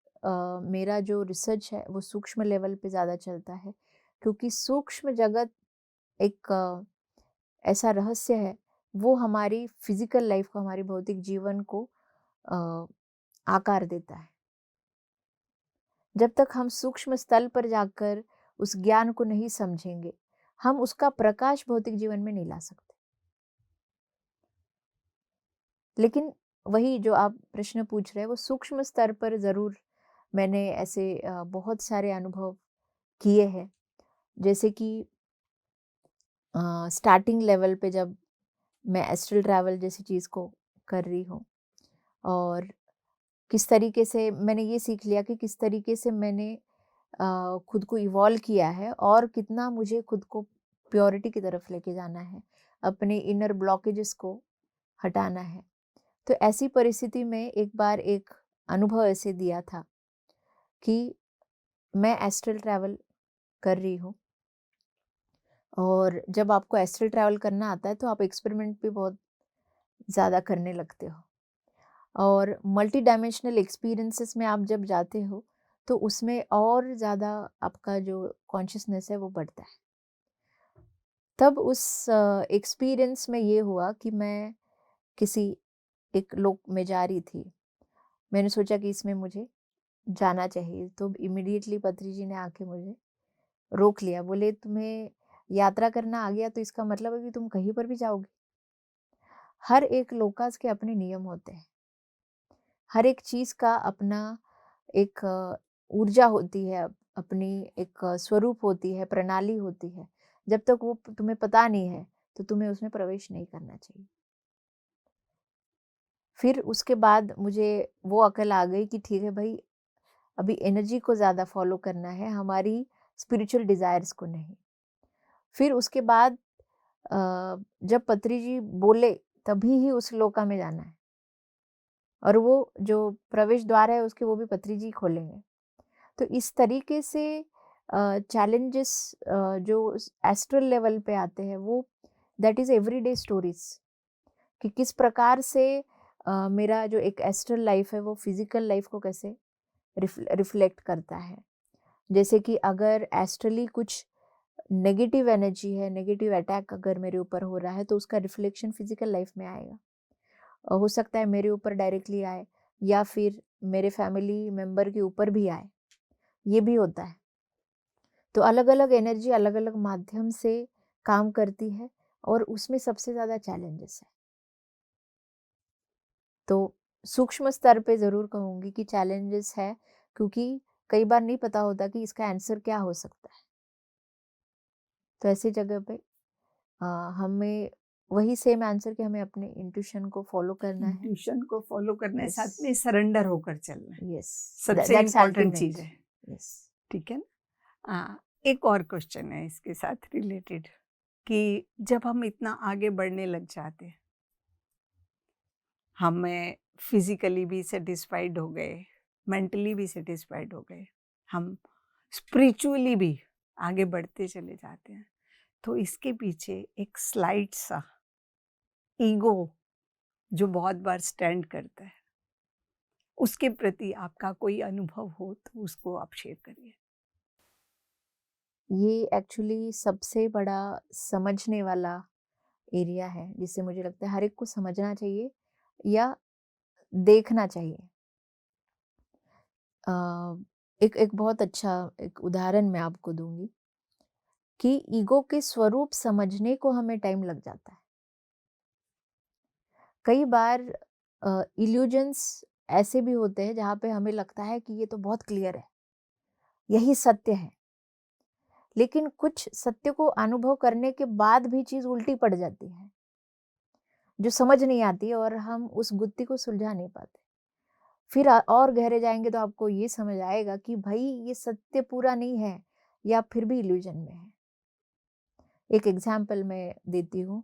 [SPEAKER 1] मेरा जो रिसर्च है वो सूक्ष्म लेवल पे ज़्यादा चलता है, क्योंकि सूक्ष्म जगत एक ऐसा रहस्य है, वो हमारी फिजिकल लाइफ को, हमारे भौतिक जीवन को अ, आकार देता है। जब तक हम सूक्ष्म स्थल पर जाकर उस ज्ञान को नहीं समझेंगे, हम उसका प्रकाश भौतिक जीवन में नहीं ला सकते। लेकिन वही जो आप प्रश्न पूछ रहे हैं, वो सूक्ष्म स्तर पर ज़रूर मैंने ऐसे बहुत सारे अनुभव किए हैं। जैसे कि स्टार्टिंग लेवल पे जब मैं एस्ट्रल ट्रैवल जैसी चीज़ को कर रही हूँ, और किस तरीके से मैंने ये सीख लिया कि किस तरीके से मैंने खुद को इवॉल्व किया है, और कितना मुझे खुद को प्योरिटी की तरफ लेके जाना है, अपने इनर ब्लॉकेजेस को हटाना है। तो ऐसी परिस्थिति में एक बार एक अनुभव ऐसे दिया था कि मैं एस्ट्रल ट्रैवल कर रही हूँ, और जब आपको एस्ट्रल ट्रैवल करना आता है तो आप एक्सपेरिमेंट भी बहुत ज़्यादा करने लगते हो, और मल्टी डायमेंशनल एक्सपीरियंसेस में आप जब जाते हो तो उसमें और ज़्यादा आपका जो कॉन्शियसनेस है वो बढ़ता है। तब उस एक्सपीरियंस में ये हुआ कि मैं किसी एक लोक में जा रही थी। मैंने सोचा कि इसमें मुझे जाना चाहिए, तो इमीडिएटली पत्री जी ने आके मुझे रोक लिया। बोले, तुम्हें यात्रा करना आ गया तो इसका मतलब है कि तुम कहीं पर भी जाओगे। हर एक लोकास के अपने नियम होते हैं, हर एक चीज का अपना एक ऊर्जा होती है, अपनी एक स्वरूप होती है, प्रणाली होती है। जब तक वो तुम्हें पता नहीं है तो तुम्हें उसमें प्रवेश नहीं करना चाहिए। फिर उसके बाद मुझे वो अकल आ गई कि ठीक है भाई, अभी एनर्जी को ज़्यादा फॉलो करना है, हमारी स्पिरिचुअल डिज़ायर्स को नहीं। फिर उसके बाद जब पत्री जी बोले तभी ही उस लोका में जाना है, और वो जो प्रवेश द्वार है उसके वो भी पत्री जी खोलेंगे। तो इस तरीके से चैलेंजेस जो एस्ट्रल लेवल पे आते हैं, वो दैट इज़ एवरीडे स्टोरीज, कि किस प्रकार से मेरा जो एक एस्ट्रल लाइफ है वो फिजिकल लाइफ को कैसे रिफ्लेक्ट करता है। जैसे कि अगर एस्ट्रली कुछ नेगेटिव एनर्जी है, नेगेटिव अटैक अगर मेरे ऊपर हो रहा है तो उसका रिफ्लेक्शन फिजिकल लाइफ में आएगा। हो सकता है मेरे ऊपर डायरेक्टली आए या फिर मेरे फैमिली मेंबर के ऊपर भी आए, ये भी होता है। तो अलग अलग एनर्जी अलग अलग माध्यम से काम करती है और उसमें सबसे ज़्यादा चैलेंजेस है। तो सूक्ष्म स्तर पे ज़रूर कहूँगी कि चैलेंजेस है, क्योंकि कई बार नहीं पता होता कि इसका आंसर क्या हो सकता है। तो ऐसी जगह पे हमें वही सेम आंसर कि हमें अपने इंट्यूशन को फॉलो करना है।
[SPEAKER 2] इंट्यूशन को फॉलो करना है,
[SPEAKER 1] Yes.
[SPEAKER 2] साथ में सरेंडर होकर चलना है।
[SPEAKER 1] यस,
[SPEAKER 2] सबसे इम्पोर्टेंट चीज है।
[SPEAKER 1] यस।
[SPEAKER 2] ठीक है ना। एक और क्वेश्चन है इसके साथ रिलेटेड कि जब हम इतना आगे बढ़ने लग जाते हैं, हमें फिजिकली भी सेटिस्फाइड हो गए, मेंटली भी सेटिस्फाइड हो गए, हम स्पिरिचुअली भी आगे बढ़ते चले जाते हैं, तो इसके पीछे एक स्लाइट सा ईगो जो बहुत बार स्टैंड करता है, उसके प्रति आपका कोई अनुभव हो तो उसको आप शेयर करिए।
[SPEAKER 1] ये एक्चुअली सबसे बड़ा समझने वाला एरिया है, जिसे मुझे लगता है हर एक को समझना चाहिए या देखना चाहिए। एक एक बहुत अच्छा एक उदाहरण मैं आपको दूंगी कि ईगो के स्वरूप समझने को हमें टाइम लग जाता है। कई बार इल्यूजन्स ऐसे भी होते हैं जहाँ पे हमें लगता है कि ये तो बहुत क्लियर है, यही सत्य है, लेकिन कुछ सत्य को अनुभव करने के बाद भी चीज उल्टी पड़ जाती है, जो समझ नहीं आती और हम उस गुत्थी को सुलझा नहीं पाते। फिर और गहरे जाएंगे तो आपको ये समझ आएगा कि भाई ये सत्य पूरा नहीं है या फिर भी इल्यूजन में है। एक एग्जाम्पल मैं देती हूँ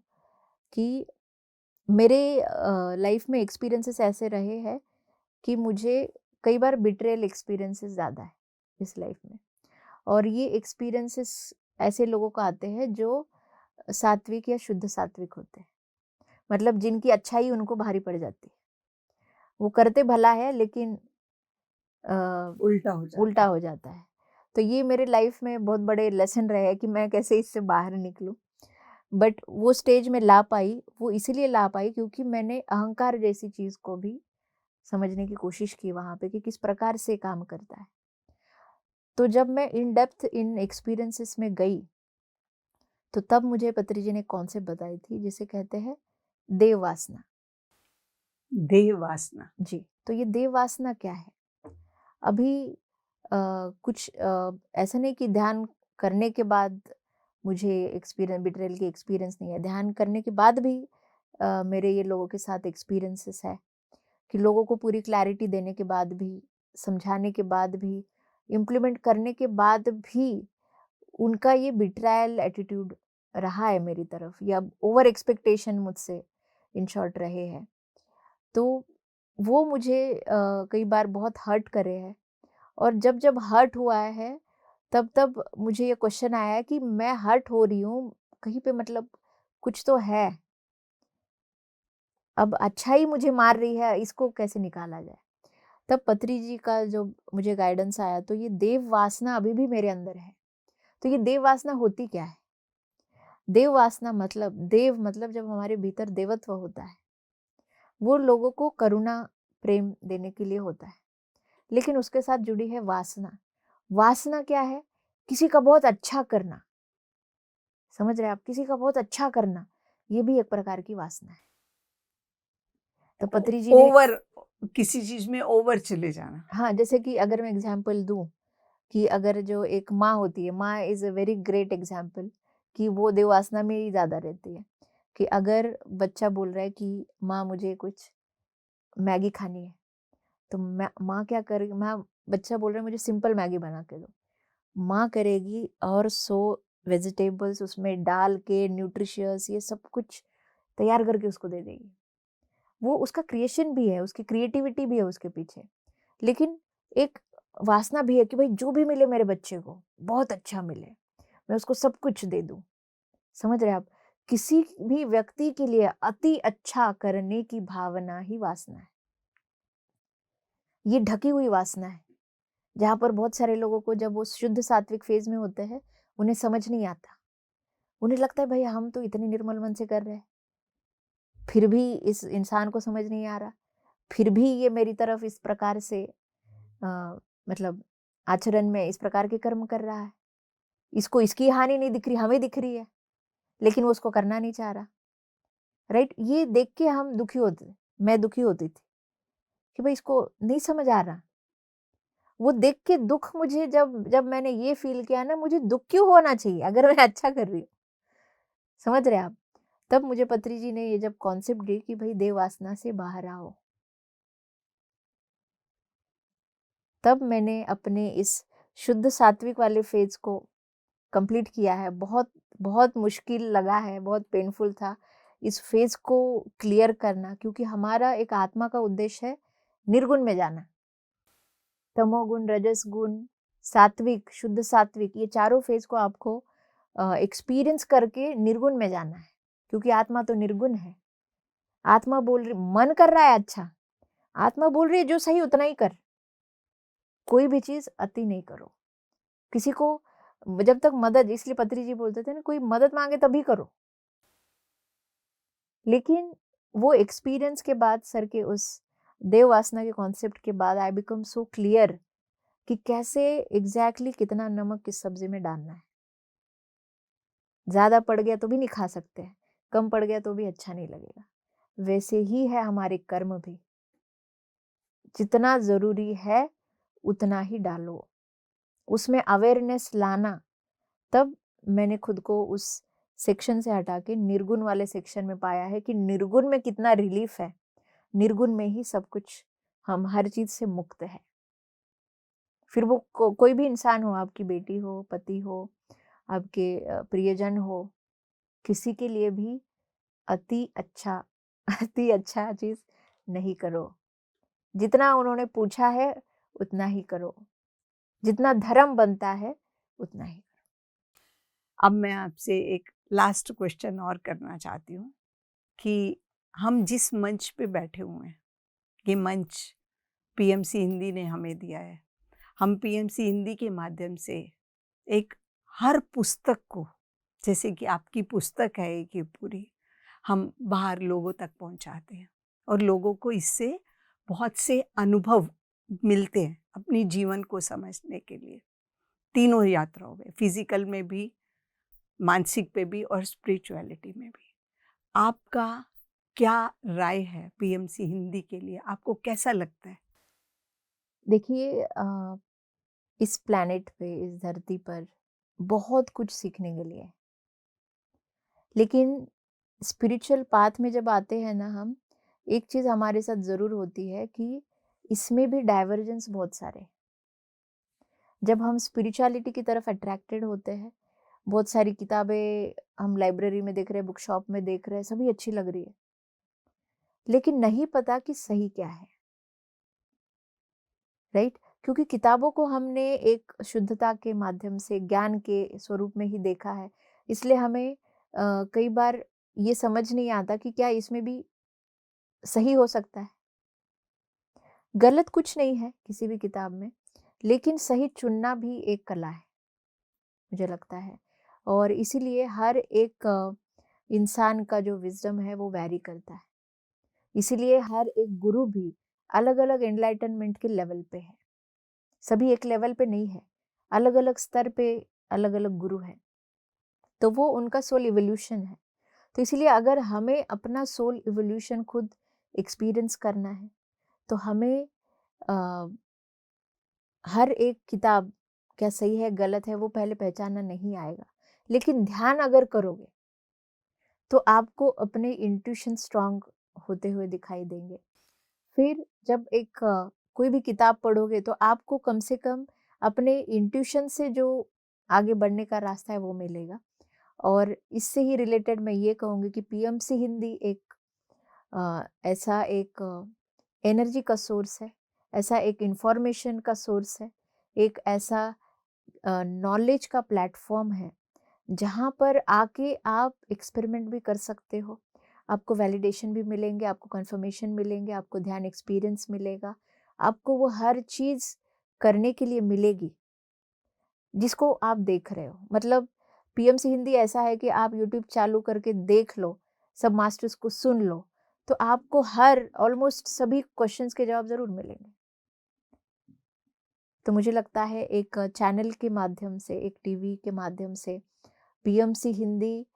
[SPEAKER 1] कि मेरे लाइफ में एक्सपीरियंसेस ऐसे रहे हैं कि मुझे कई बार बिट्रेयल एक्सपीरियंसेस ज़्यादा है इस लाइफ में, और ये एक्सपीरियंसेस ऐसे लोगों को आते हैं जो सात्विक या शुद्ध सात्विक होते हैं, मतलब जिनकी अच्छाई उनको भारी पड़ जाती है। वो करते भला है लेकिन उल्टा हो जाता है। तो ये मेरे लाइफ में बहुत बड़े लेसन रहे हैं कि मैं कैसे इससे बाहर निकलूं। बट वो स्टेज में ला पाई, वो इसीलिए ला पाई क्योंकि मैंने अहंकार जैसी चीज को भी समझने की कोशिश की वहां पे कि किस प्रकार से काम करता है। तो जब मैं इन डेप्थ इन एक्सपीरियंसेस में गई तो तब मुझे पत्री जी ने कॉन्सेप्ट बताई थी जिसे कहते हैं देव वासना।
[SPEAKER 2] देव वासना
[SPEAKER 1] जी, तो ये देव वासना क्या है? अभी कुछ ऐसा नहीं कि ध्यान करने के बाद मुझे एक्सपीरियंस बिट्रेयल की एक्सपीरियंस नहीं है, ध्यान करने के बाद भी मेरे ये लोगों के साथ एक्सपीरियंसेस है कि लोगों को पूरी क्लैरिटी देने के बाद भी, समझाने के बाद भी, इम्प्लीमेंट करने के बाद भी उनका ये बिट्रायल एटीट्यूड रहा है मेरी तरफ, या ओवर एक्सपेक्टेशन मुझसे इन शॉर्ट रहे हैं। तो वो मुझे कई बार बहुत हर्ट करे हैं, और जब जब हर्ट हुआ है तब तब मुझे ये क्वेश्चन आया है कि मैं हर्ट हो रही हूँ कहीं पे, मतलब कुछ तो है, अब अच्छाई मुझे मार रही है, इसको कैसे निकाला जाए। तब पत्री जी का जो मुझे गाइडेंस आया, तो ये देव वासना अभी भी मेरे अंदर है। तो ये देव वासना होती क्या है? देव वासना मतलब, देव मतलब जब हमारे भीतर देवत्व होता है, वो लोगों को करुणा प्रेम देने के लिए होता है, लेकिन उसके साथ जुड़ी है वासना। वासना क्या है? किसी का बहुत अच्छा करना, समझ रहे हैं आप? किसी का बहुत अच्छा करना, ये भी एक प्रकार की वासना है। तो पत्री जी ने
[SPEAKER 2] ओवर, किसी चीज में ओवर चले जाना।
[SPEAKER 1] हाँ, जैसे कि अगर मैं एग्जांपल दूं कि अगर जो एक माँ होती है, माँ is a very great example, कि वो देववासना में ही ज्यादा रहती है। कि अगर बच्चा बोल रहा है कि माँ मुझे कुछ मैगी खानी है, तो माँ क्या करेगी? माँ, बच्चा बोल रहा है मुझे सिंपल मैगी बना के दो, माँ करेगी और 100 वेजिटेबल्स उसमें डाल के न्यूट्रिशियस ये सब कुछ तैयार करके उसको दे देगी। वो उसका क्रिएशन भी है, उसकी क्रिएटिविटी भी है उसके पीछे, लेकिन एक वासना भी है कि भाई जो भी मिले मेरे बच्चे को बहुत अच्छा मिले, मैं उसको सब कुछ दे दूं। समझ रहे आप? किसी भी व्यक्ति के लिए अति अच्छा करने की भावना ही वासना है। ये ढकी हुई वासना है, जहाँ पर बहुत सारे लोगों को जब वो शुद्ध सात्विक फेज में होते हैं, उन्हें समझ नहीं आता। उन्हें लगता है भाई हम तो इतने निर्मल मन से कर रहे हैं, फिर भी इस इंसान को समझ नहीं आ रहा, फिर भी ये मेरी तरफ इस प्रकार से मतलब आचरण में इस प्रकार के कर्म कर रहा है। इसको इसकी हानि नहीं दिख रही, हमें दिख रही है, लेकिन वो उसको करना नहीं चाह रहा। राइट? ये देख के हम दुखी होते, मैं दुखी होती थी कि भाई इसको नहीं समझ आ रहा। वो देख के दुख मुझे जब जब मैंने ये फील किया ना, मुझे दुख क्यों होना चाहिए अगर मैं अच्छा कर रही हूँ। समझ रहे आप? तब मुझे पत्री जी ने ये जब कॉन्सेप्ट दी कि भाई देव वासना से बाहर आओ, तब मैंने अपने इस शुद्ध सात्विक वाले फेज को कंप्लीट किया है। बहुत बहुत मुश्किल लगा है, बहुत पेनफुल था इस फेज को क्लियर करना, क्योंकि हमारा एक आत्मा का उद्देश्य है निर्गुण में जाना। तमोगुण, रजस गुण, सात्विक, शुद्ध सात्विक, ये चारों फेज को आपको एक्सपीरियंस करके निर्गुण में जाना है, क्योंकि आत्मा तो निर्गुण है। आत्मा बोल रही, मन कर रहा है अच्छा, आत्मा बोल रही है जो सही उतना ही कर, कोई भी चीज अति नहीं करो। किसी को जब तक मदद, इसलिए पत्री जी बोलते थे ना, कोई मदद मांगे तभी करो। लेकिन वो एक्सपीरियंस के बाद, सर के उस देव वासना के कॉन्सेप्ट के बाद, आई बिकम सो क्लियर कि कैसे एग्जैक्टली कितना नमक किस सब्जी में डालना है। ज्यादा पड़ गया तो भी नहीं खा सकते हैं, कम पड़ गया तो भी अच्छा नहीं लगेगा। वैसे ही है हमारे कर्म भी, जितना जरूरी है उतना ही डालो, उसमें अवेयरनेस लाना। तब मैंने खुद को उस सेक्शन से हटा के निर्गुण वाले सेक्शन में पाया है कि निर्गुण में कितना रिलीफ है, निर्गुण में ही सब कुछ, हम हर चीज से मुक्त है। फिर वो कोई भी इंसान हो, आपकी बेटी हो, पति हो, आपके प्रियजन हो, किसी के लिए भी अति अच्छा अति अच्छा चीज नहीं करो। जितना उन्होंने पूछा है उतना ही करो, जितना धर्म बनता है उतना ही।
[SPEAKER 2] अब मैं आपसे एक लास्ट क्वेश्चन और करना चाहती हूँ कि हम जिस मंच पे बैठे हुए हैं, ये मंच पीएमसी हिंदी ने हमें दिया है। हम पीएमसी हिंदी के माध्यम से एक हर पुस्तक को, जैसे कि आपकी पुस्तक है एक ये पूरी, हम बाहर लोगों तक पहुंचाते हैं और लोगों को इससे बहुत से अनुभव मिलते हैं अपनी जीवन को समझने के लिए, तीनों यात्राओं में, फिजिकल में भी, मानसिक पे भी और स्पिरिचुअलिटी में भी। आपका क्या राय है पीएमसी हिंदी के लिए? आपको कैसा लगता है?
[SPEAKER 1] देखिए, इस प्लैनेट पे, इस धरती पर बहुत कुछ सीखने के लिए है, लेकिन स्पिरिचुअल पाथ में जब आते हैं ना हम, एक चीज हमारे साथ जरूर होती है कि इसमें भी डाइवर्जेंस बहुत सारे। जब हम स्पिरिचुअलिटी की तरफ अट्रैक्टेड होते हैं, बहुत सारी किताबें हम लाइब्रेरी में देख रहे हैं, बुक शॉप में देख रहे हैं, सभी अच्छी लग रही है, लेकिन नहीं पता कि सही क्या है। राइट? क्योंकि किताबों को हमने एक शुद्धता के माध्यम से, ज्ञान के स्वरूप में ही देखा है, इसलिए हमें कई बार ये समझ नहीं आता कि क्या इसमें भी सही हो सकता है। गलत कुछ नहीं है किसी भी किताब में, लेकिन सही चुनना भी एक कला है, मुझे लगता है। और इसीलिए हर एक इंसान का जो विजडम है वो वैरी करता है। इसीलिए हर एक गुरु भी अलग अलग एनलाइटनमेंट के लेवल पे है, सभी एक लेवल पे नहीं है, अलग अलग स्तर पे अलग अलग गुरु हैं, तो वो उनका सोल इवोल्यूशन है। तो इसीलिए अगर हमें अपना सोल इवोल्यूशन खुद एक्सपीरियंस करना है, तो हमें हर एक किताब क्या सही है गलत है वो पहले पहचानना नहीं आएगा, लेकिन ध्यान अगर करोगे तो आपको अपने इंट्यूशन स्ट्रांग होते हुए दिखाई देंगे। फिर जब एक कोई भी किताब पढ़ोगे तो आपको कम से कम अपने इंट्यूशन से जो आगे बढ़ने का रास्ता है वो मिलेगा। और इससे ही रिलेटेड मैं ये कहूँगी कि पीएमसी हिंदी एक ऐसा एक एनर्जी का सोर्स है, ऐसा एक इंफॉर्मेशन का सोर्स है, एक ऐसा नॉलेज का प्लेटफॉर्म है जहाँ पर आके आप एक्सपेरिमेंट भी कर सकते हो, आपको वैलिडेशन भी मिलेंगे, आपको कंफर्मेशन मिलेंगे, आपको ध्यान एक्सपीरियंस मिलेगा, आपको वो हर चीज़ करने के लिए मिलेगी जिसको आप देख रहे हो। मतलब पीएमसी हिंदी ऐसा है कि आप यूट्यूब चालू करके देख लो, सब मास्टर्स को सुन लो, तो आपको हर ऑलमोस्ट सभी क्वेश्चंस के जवाब ज़रूर मिलेंगे। तो मुझे लगता है एक चैनल के माध्यम से, एक टीवी के माध्यम से पीएमसी हिंदी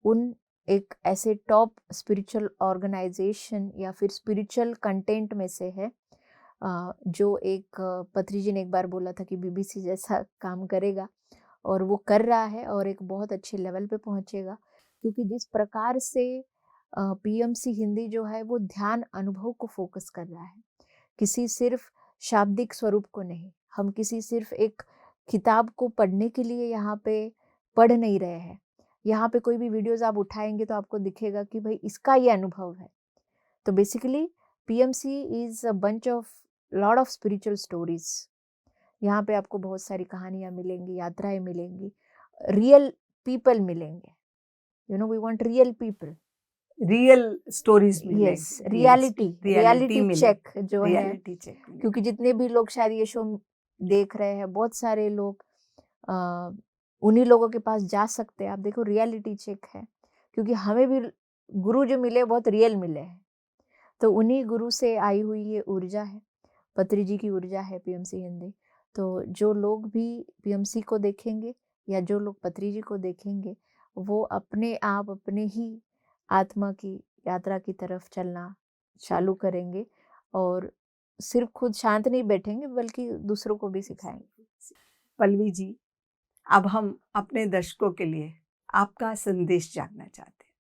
[SPEAKER 1] उन एक ऐसे टॉप स्पिरिचुअल ऑर्गेनाइजेशन या फिर स्पिरिचुअल कंटेंट में से है जो एक पत्री जी ने एक बार बोला था कि बीबीसी जैसा काम करेगा, और वो कर रहा है और एक बहुत अच्छे लेवल पे पहुंचेगा, क्योंकि जिस प्रकार से पीएमसी हिंदी जो है वो ध्यान अनुभव को फोकस कर रहा है, किसी सिर्फ शाब्दिक स्वरूप को नहीं। हम किसी सिर्फ एक किताब को पढ़ने के लिए यहाँ पे पढ़ नहीं रहे हैं। यहाँ पे कोई भी वीडियोस आप उठाएंगे तो आपको दिखेगा कि भाई इसका ये अनुभव है। तो basically PMC is a bunch of lot of spiritual stories. यहाँ पे आपको बहुत सारी कहानियां मिलेंगी, यात्राएं मिलेंगी, रियल पीपल मिलेंगे। You know we want real people.
[SPEAKER 2] Real stories
[SPEAKER 1] yes,
[SPEAKER 2] मिलेंगी,
[SPEAKER 1] रियलिटी,
[SPEAKER 2] रियलिटी
[SPEAKER 1] रियलिटी चेक जो है,
[SPEAKER 2] रियलिटी चेक
[SPEAKER 1] क्योंकि जितने भी लोग शायद ये शो देख रहे हैं, बहुत सारे लोग अ, उन्हीं लोगों के पास जा सकते हैं। आप देखो रियलिटी चेक है, क्योंकि हमें भी गुरु जो मिले बहुत रियल मिले हैं। तो उन्हीं गुरु से आई हुई ये ऊर्जा है, पत्री जी की ऊर्जा है पीएमसी हिंदी। तो जो लोग भी पीएमसी को देखेंगे या जो लोग पत्री जी को देखेंगे, वो अपने आप अपने ही आत्मा की यात्रा की तरफ चलना चालू करेंगे, और सिर्फ खुद शांत नहीं बैठेंगे बल्कि दूसरों को भी सिखाएंगे।
[SPEAKER 2] पल्लवी जी, अब हम अपने दर्शकों के लिए आपका संदेश जानना चाहते हैं।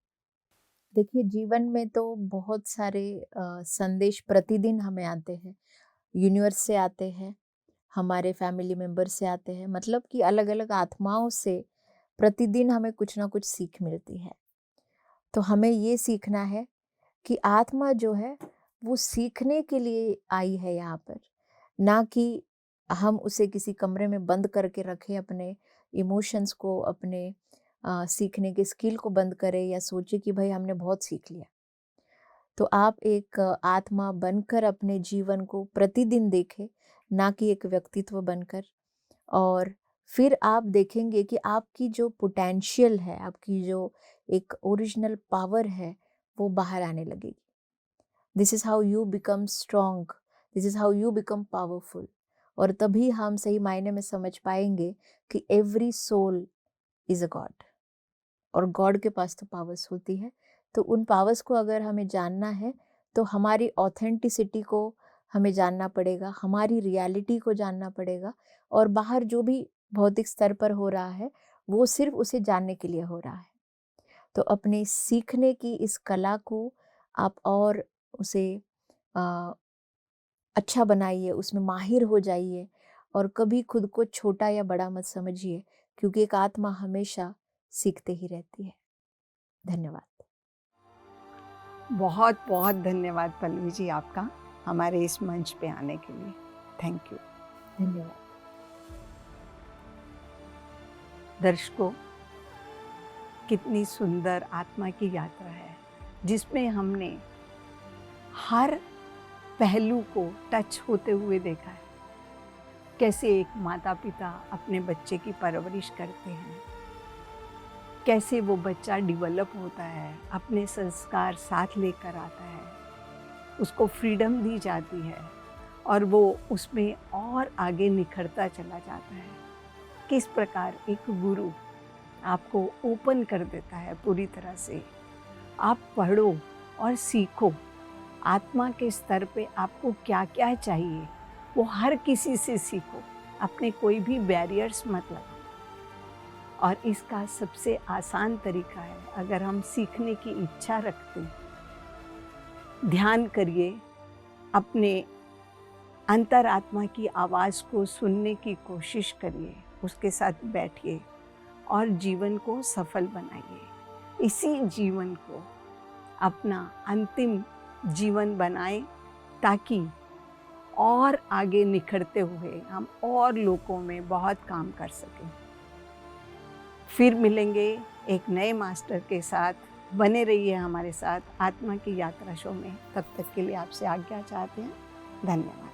[SPEAKER 1] देखिए, जीवन में तो बहुत सारे संदेश प्रतिदिन हमें आते हैं, यूनिवर्स से आते हैं, हमारे फैमिली मेंबर से आते हैं, मतलब कि अलग अलग आत्माओं से प्रतिदिन हमें कुछ ना कुछ सीख मिलती है। तो हमें ये सीखना है कि आत्मा जो है वो सीखने के लिए आई है यहाँ पर, ना कि हम उसे किसी कमरे में बंद करके रखें, अपने इमोशंस को, अपने सीखने के स्किल को बंद करें या सोचे कि भाई हमने बहुत सीख लिया। तो आप एक आत्मा बनकर अपने जीवन को प्रतिदिन देखें, ना कि एक व्यक्तित्व बनकर। और फिर आप देखेंगे कि आपकी जो पोटेंशियल है, आपकी जो एक ओरिजिनल पावर है, वो बाहर आने लगेगी। This is how you become strong, this is how you become powerful. और तभी हम सही मायने में समझ पाएंगे कि every soul is a god, और गॉड के पास तो पावर्स होती है। तो उन पावर्स को अगर हमें जानना है तो हमारी ऑथेंटिसिटी को हमें जानना पड़ेगा, हमारी रियलिटी को जानना पड़ेगा, और बाहर जो भी भौतिक स्तर पर हो रहा है वो सिर्फ उसे जानने के लिए हो रहा है। तो अपने सीखने की इस कला को आप और उसे अ, अच्छा बनाइए, उसमें माहिर हो जाइए, और कभी खुद को छोटा या बड़ा मत समझिए, क्योंकि एक आत्मा हमेशा सीखते ही रहती है। धन्यवाद।
[SPEAKER 2] बहुत बहुत धन्यवाद पल्लवी जी आपका हमारे इस मंच पे आने के लिए। Thank you.
[SPEAKER 1] धन्यवाद।
[SPEAKER 2] दर्शकों, कितनी सुंदर आत्मा की यात्रा है जिसमें हमने हर पहलू को टच होते हुए देखा है। कैसे एक माता पिता अपने बच्चे की परवरिश करते हैं, कैसे वो बच्चा डेवलप होता है, अपने संस्कार साथ लेकर आता है, उसको फ्रीडम दी जाती है और वो उसमें और आगे निखरता चला जाता है। किस प्रकार एक गुरु आपको ओपन कर देता है पूरी तरह से। आप पढ़ो और सीखो, आत्मा के स्तर पे आपको क्या क्या चाहिए वो हर किसी से सीखो, अपने कोई भी बैरियर्स मत लगाओ। और इसका सबसे आसान तरीका है, अगर हम सीखने की इच्छा रखते हैं, ध्यान करिए, अपने अंतरात्मा की आवाज़ को सुनने की कोशिश करिए, उसके साथ बैठिए और जीवन को सफल बनाइए। इसी जीवन को अपना अंतिम जीवन बनाएं ताकि और आगे निखरते हुए हम और लोगों में बहुत काम कर सकें। फिर मिलेंगे एक नए मास्टर के साथ। बने रहिए हमारे साथ आत्मा की यात्रा शो में। तब तक के लिए आपसे आज्ञा चाहते हैं। धन्यवाद।